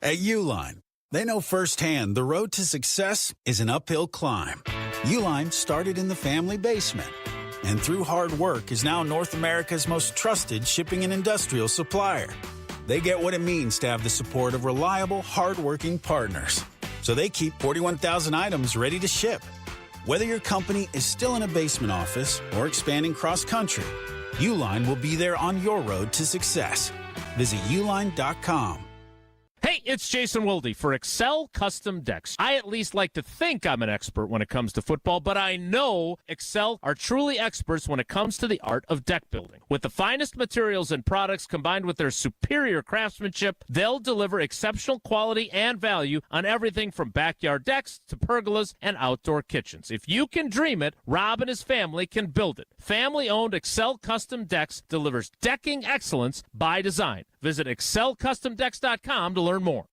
[SPEAKER 10] At Uline, they know firsthand the road to success is an uphill climb. Uline started in the family basement and through hard work is now North America's most trusted shipping and industrial supplier. They get what it means to have the support of reliable, hardworking partners. So they keep 41,000 items ready to ship. Whether your company is still in a basement office or expanding cross-country, Uline will be there on your road to success. Visit uline.com.
[SPEAKER 5] Hey, it's Jason Wilde for Excel Custom Decks. I at least like to think I'm an expert when it comes to football, but I know Excel are truly experts when it comes to the art of deck building. With the finest materials and products combined with their superior craftsmanship, they'll deliver exceptional quality and value on everything from backyard decks to pergolas and outdoor kitchens. If you can dream it, Rob and his family can build it. Family-owned Excel Custom Decks delivers decking excellence by design. Visit excelcustomdecks.com to learn more.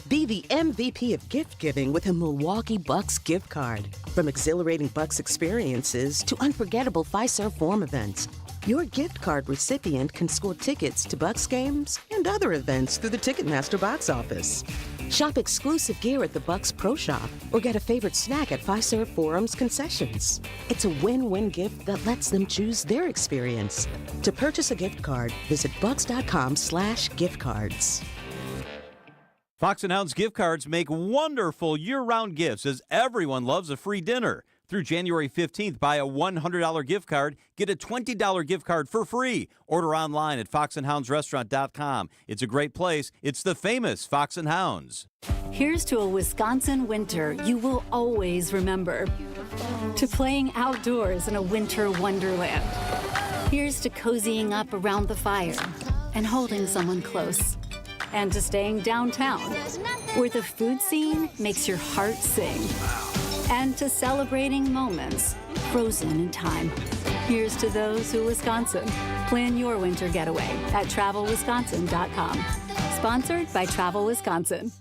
[SPEAKER 11] Be the MVP of gift giving with a Milwaukee Bucks gift card. From exhilarating Bucks experiences to unforgettable Fiserv Forum events, your gift card recipient can score tickets to Bucks games and other events through the Ticketmaster box office. Shop exclusive gear at the Bucks Pro Shop or get a favorite snack at Fiserv Forum's concessions. It's a win-win gift that lets them choose their experience. To purchase a gift card, visit bucks.com/gift cards.
[SPEAKER 12] Fox & Hound's gift cards make wonderful year-round gifts as everyone loves a free dinner. Through January 15th, buy a $100 gift card, get a $20 gift card for free. Order online at foxandhoundsrestaurant.com. It's a great place. It's the famous Fox & Hounds.
[SPEAKER 14] Here's to a Wisconsin winter you will always remember. To playing outdoors in a winter wonderland. Here's to cozying up around the fire and holding someone close. And to staying downtown, where the food scene makes your heart sing. And to celebrating moments frozen in time. Here's to those who Wisconsin. Plan your winter getaway at travelwisconsin.com. Sponsored by Travel Wisconsin.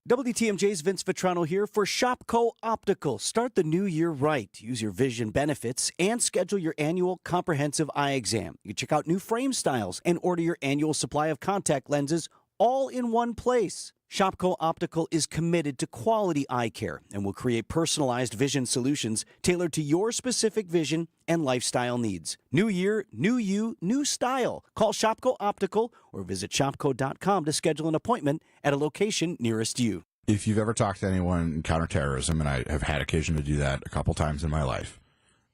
[SPEAKER 18] WTMJ's Vince Vitrano here for Shopco Optical. Start the new year right. Use your vision benefits and schedule your annual comprehensive eye exam. You can check out new frame styles and order your annual supply of contact lenses all in one place. Shopco Optical is committed to quality eye care and will create personalized vision solutions tailored to your specific vision and lifestyle needs. New year, new you, new style. Call Shopco Optical or visit shopco.com to schedule an appointment at a location nearest you.
[SPEAKER 25] If you've ever talked to anyone in counterterrorism, and I have had occasion to do that a couple times in my life,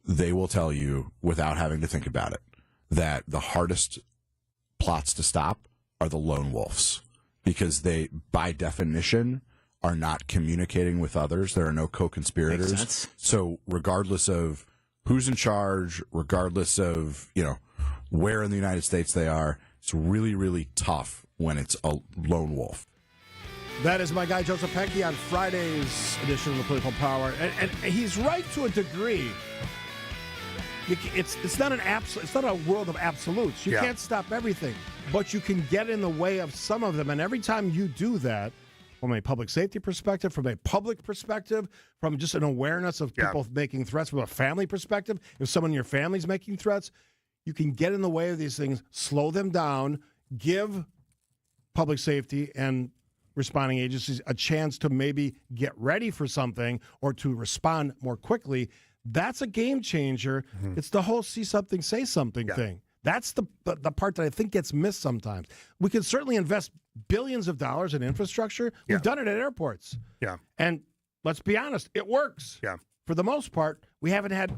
[SPEAKER 25] they will tell you, without having to think about it, that the hardest plots to stop are the lone wolves, because they, by definition, are not communicating with others. There are no co-conspirators. So regardless of who's in charge, regardless of, where in the United States they are, it's really, really tough when it's a lone wolf.
[SPEAKER 16] That is my guy, Joseph Penke, on Friday's edition of the Political Power. And he's right to a degree. It's not it's not a world of absolutes. You can't stop everything, but you can get in the way of some of them. And every time you do that, from a public safety perspective, from a public perspective, from just an awareness of people making threats, from a family perspective, if someone in your family's making threats, you can get in the way of these things, slow them down, give public safety and responding agencies a chance to maybe get ready for something or to respond more quickly. That's a game changer. Mm-hmm. It's the whole see something, say something thing. That's the part that I think gets missed sometimes. We can certainly invest billions of dollars in infrastructure. We've done it at airports.
[SPEAKER 17] Yeah.
[SPEAKER 16] And let's be honest, it works.
[SPEAKER 17] Yeah.
[SPEAKER 16] For the most part, we haven't had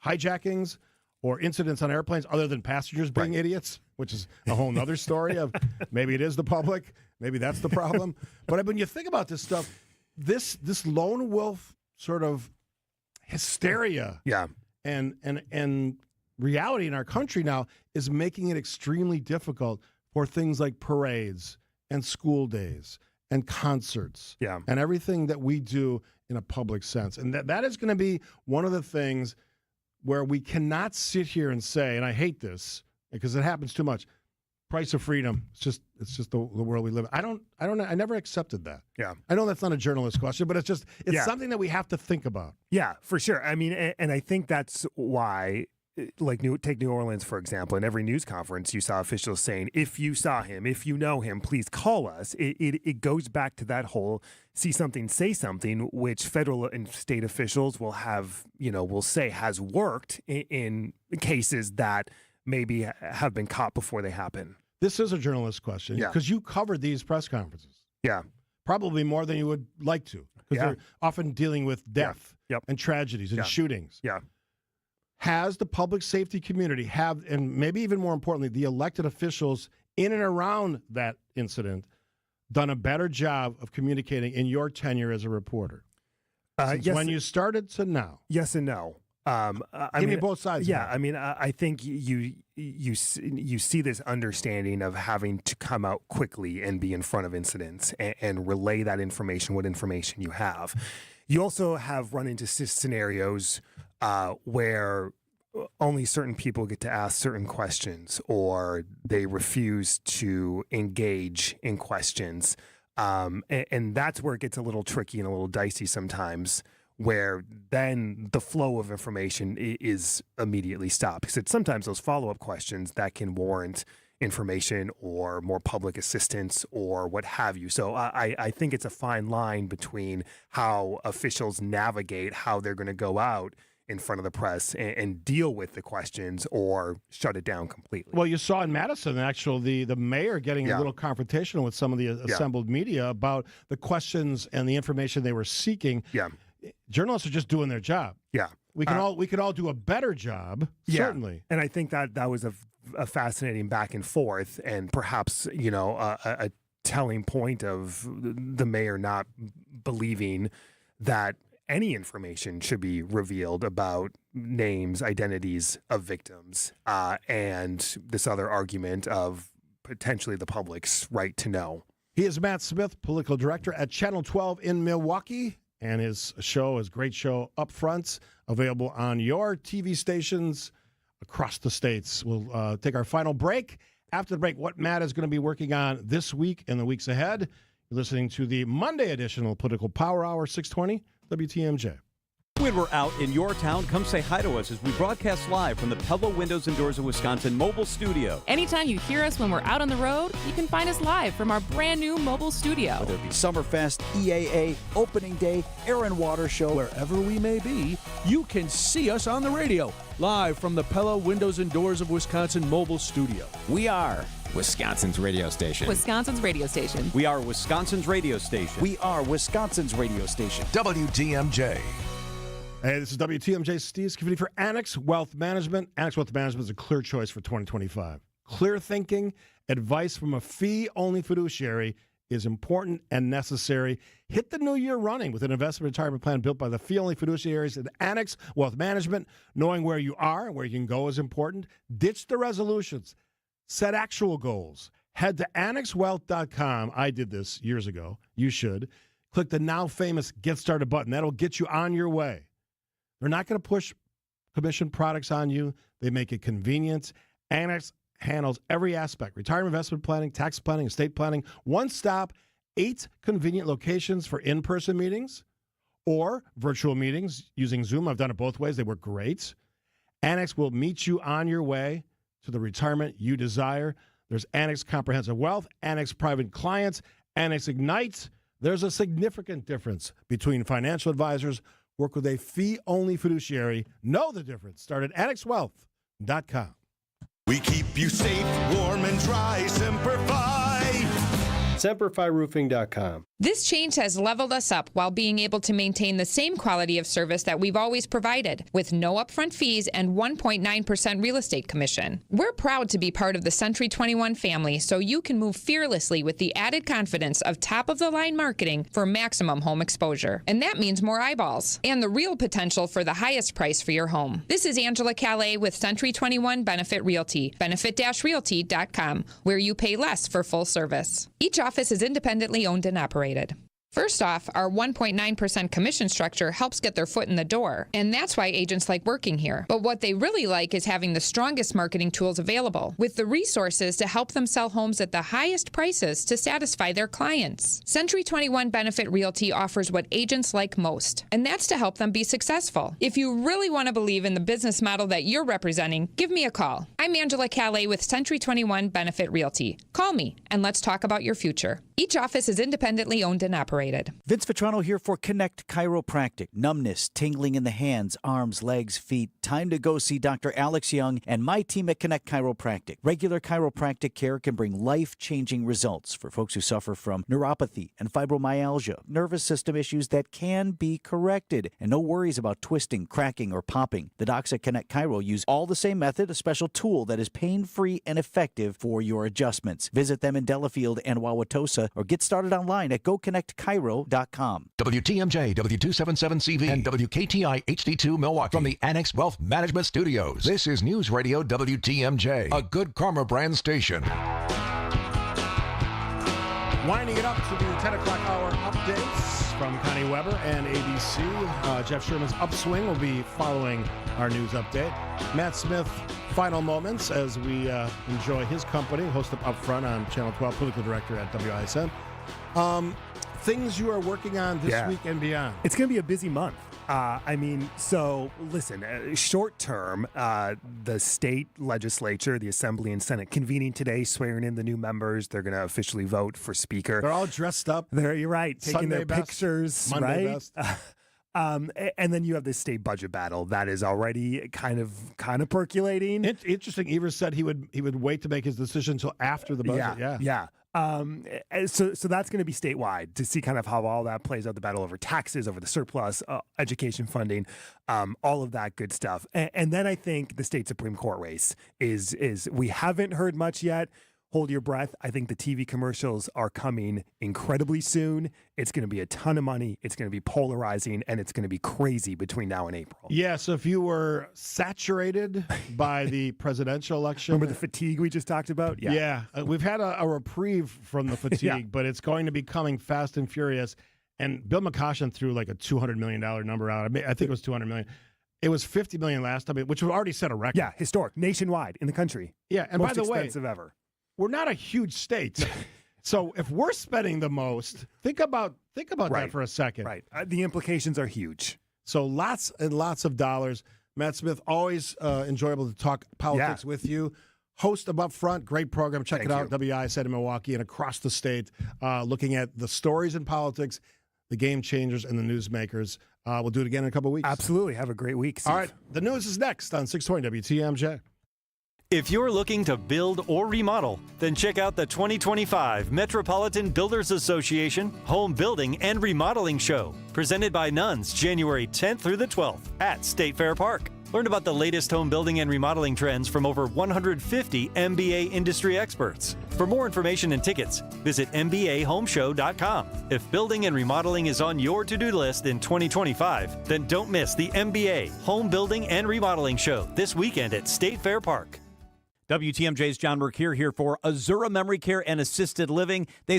[SPEAKER 16] hijackings or incidents on airplanes other than passengers being idiots, which is a whole other story of maybe it is the public, maybe that's the problem. But when you think about this stuff, this lone wolf sort of hysteria and reality in our country now is making it extremely difficult for things like parades and school days and concerts and everything that we do in a public sense. And that is going to be one of the things where we cannot sit here and say, and I hate this because it happens too much, price of freedom. It's just the world we live in. I never accepted that.
[SPEAKER 17] Yeah.
[SPEAKER 16] I know that's not a journalist question, but it's something that we have to think about.
[SPEAKER 17] Yeah, for sure. I mean, and I think that's why, like, take New Orleans, for example. In every news conference, you saw officials saying, if you saw him, if you know him, please call us. It goes back to that whole see something, say something, which federal and state officials will have, will say has worked in cases that maybe have been caught before they happen.
[SPEAKER 16] This is a journalist question because you covered these press conferences.
[SPEAKER 17] Yeah.
[SPEAKER 16] Probably more than you would like to because they're often dealing with death and tragedies and shootings.
[SPEAKER 17] Yeah.
[SPEAKER 16] Has the public safety community and maybe even more importantly, the elected officials in and around that incident done a better job of communicating in your tenure as a reporter? Since
[SPEAKER 17] yes,
[SPEAKER 16] when you started to now?
[SPEAKER 17] Yes and no.
[SPEAKER 16] Give me both sides.
[SPEAKER 17] Yeah, I mean, I think you see this understanding of having to come out quickly and be in front of incidents and relay that information, what information you have. You also have run into scenarios where only certain people get to ask certain questions, or they refuse to engage in questions. And that's where it gets a little tricky and a little dicey sometimes, where then the flow of information is immediately stopped. Because it's sometimes those follow-up questions that can warrant information or more public assistance or what have you. So I think it's a fine line between how officials navigate how they're going to go out in front of the press and deal with the questions or shut it down completely.
[SPEAKER 16] Well, you saw in Madison, actually, the mayor getting a little confrontational with some of the assembled media about the questions and the information they were seeking.
[SPEAKER 17] Yeah.
[SPEAKER 16] Journalists are just doing their job.
[SPEAKER 17] Yeah.
[SPEAKER 16] We can all do a better job, certainly.
[SPEAKER 17] And I think that was a fascinating back and forth, and perhaps, a telling point of the mayor not believing that any information should be revealed about names, identities of victims, and this other argument of potentially the public's right to know.
[SPEAKER 16] He is Matt Smith, political director at Channel 12 in Milwaukee, and his great show, Up Front, available on your TV stations across the states. We'll take our final break. After the break, what Matt is going to be working on this week and the weeks ahead. You're listening to the Monday edition of Political Power Hour, 620 WTMJ.
[SPEAKER 12] When we're out in your town, come say hi to us as we broadcast live from the Pella Windows and Doors of Wisconsin mobile studio.
[SPEAKER 1] Anytime you hear us when we're out on the road, you can find us live from our brand new mobile studio.
[SPEAKER 19] Whether it be Summerfest, EAA, Opening Day, Air and Water Show, wherever we may be, you can see us on the radio, live from the Pella Windows and Doors of Wisconsin mobile studio.
[SPEAKER 20] We are Wisconsin's radio station.
[SPEAKER 1] Wisconsin's radio station.
[SPEAKER 12] We are Wisconsin's radio station.
[SPEAKER 19] We are Wisconsin's radio station.
[SPEAKER 15] WTMJ.
[SPEAKER 16] Hey, this is WTMJ Steve Scaffidi for Annex Wealth Management. Annex Wealth Management is a clear choice for 2025. Clear thinking, advice from a fee-only fiduciary is important and necessary. Hit the new year running with an investment retirement plan built by the fee-only fiduciaries at Annex Wealth Management. Knowing where you are and where you can go is important. Ditch the resolutions. Set actual goals. Head to annexwealth.com. I did this years ago. You should. Click the now famous Get Started button. That'll get you on your way. They're not going to push commission products on you. They make it convenient. Annex handles every aspect: retirement investment planning, tax planning, estate planning. One stop, 8 convenient locations for in-person meetings or virtual meetings using Zoom. I've done it both ways. They work great. Annex will meet you on your way to the retirement you desire. There's Annex Comprehensive Wealth, Annex Private Clients, Annex Ignite. There's a significant difference between financial advisors. Work with a fee-only fiduciary. Know the difference. Start at annexwealth.com.
[SPEAKER 21] We keep you safe, warm, and dry. Semper Fi.
[SPEAKER 22] SemperFiRoofing.com.
[SPEAKER 26] This change has leveled us up while being able to maintain the same quality of service that we've always provided, with no upfront fees and 1.9% real estate commission. We're proud to be part of the Century 21 family, so you can move fearlessly with the added confidence of top-of-the-line marketing for maximum home exposure. And that means more eyeballs and the real potential for the highest price for your home. This is Angela Calais with Century 21 Benefit Realty, benefit-realty.com, where you pay less for full service. Each office is independently owned and operated. First off, our 1.9% commission structure helps get their foot in the door, and that's why agents like working here. But what they really like is having the strongest marketing tools available, with the resources to help them sell homes at the highest prices to satisfy their clients. Century 21 Benefit Realty offers what agents like most, and that's to help them be successful. If you really want to believe in the business model that you're representing, give me a call. I'm Angela Calais with Century 21 Benefit Realty. Call me, and let's talk about your future. Each office is independently owned and operated.
[SPEAKER 18] Vince Vitrano here for Connect Chiropractic. Numbness, tingling in the hands, arms, legs, feet. Time to go see Dr. Alex Young and my team at Connect Chiropractic. Regular chiropractic care can bring life-changing results for folks who suffer from neuropathy and fibromyalgia, nervous system issues that can be corrected, and no worries about twisting, cracking, or popping. The docs at Connect Chiro use all the same method, a special tool that is pain-free and effective for your adjustments. Visit them in Delafield and Wauwatosa or get started online at goconnectcairo.com.
[SPEAKER 15] WTMJ, W277CV, and WKTI HD2 Milwaukee from the Annex Wealth Management Studios. This is News Radio WTMJ, a Good Karma brand station.
[SPEAKER 16] Winding it up to the 10 o'clock hour updates from Connie Weber and ABC. Jeff Sherman's Upswing will be following our news update. Matt Smith, final moments as we enjoy his company, host of Upfront on Channel 12, political director at WISN. Things you are working on this week and beyond.
[SPEAKER 17] It's going to be a busy month. So listen, short term, the state legislature, the Assembly and Senate convening today, swearing in the new members. They're going to officially vote for Speaker.
[SPEAKER 16] They're all dressed up.
[SPEAKER 17] You're right, taking
[SPEAKER 16] Sunday
[SPEAKER 17] their
[SPEAKER 16] best,
[SPEAKER 17] pictures,
[SPEAKER 16] Monday
[SPEAKER 17] right?
[SPEAKER 16] best.
[SPEAKER 17] And then you have this state budget battle that is already kind of percolating.
[SPEAKER 16] Interesting. Evers said he would wait to make his decision until after the budget.
[SPEAKER 17] Yeah. So that's going to be statewide to see kind of how all that plays out, the battle over taxes, over the surplus, education funding, all of that good stuff. And then I think the state Supreme Court race is we haven't heard much yet. Hold your breath. I think the TV commercials are coming incredibly soon. It's going to be a ton of money. It's going to be polarizing, and it's going to be crazy between now and April.
[SPEAKER 16] Yeah, so if you were saturated by the presidential election.
[SPEAKER 17] Remember the fatigue we just talked about?
[SPEAKER 16] Yeah. We've had a reprieve from the fatigue, but it's going to be coming fast and furious. And Bill McCoshen threw like a $200 million number out. I think it was $200 million. It was $50 million last time, which would already set a record.
[SPEAKER 17] Yeah, historic, nationwide in the country.
[SPEAKER 16] Yeah, and
[SPEAKER 17] most
[SPEAKER 16] by the way,
[SPEAKER 17] expensive ever.
[SPEAKER 16] We're not a huge state. So if we're spending the most, think about that for a second.
[SPEAKER 17] Right. The implications are huge.
[SPEAKER 16] So lots and lots of dollars. Matt Smith, always enjoyable to talk politics with you. Host of Upfront, great program. Check it out, WISN in Milwaukee and across the state, looking at the stories in politics, the game changers, and the newsmakers. We'll do it again in a couple of weeks.
[SPEAKER 17] Absolutely. Have a great week, Steve.
[SPEAKER 16] All right. The news is next on 620 WTMJ.
[SPEAKER 2] If you're looking to build or remodel, then check out the 2025 Metropolitan Builders Association Home Building and Remodeling Show, presented by Nuns, January 10th through the 12th at State Fair Park. Learn about the latest home building and remodeling trends from over 150 MBA industry experts. For more information and tickets, visit mbahomeshow.com. If building and remodeling is on your to-do list in 2025, then don't miss the MBA Home Building and Remodeling Show this weekend at State Fair Park.
[SPEAKER 12] WTMJ's John Mercure here for Azura Memory Care and Assisted Living. They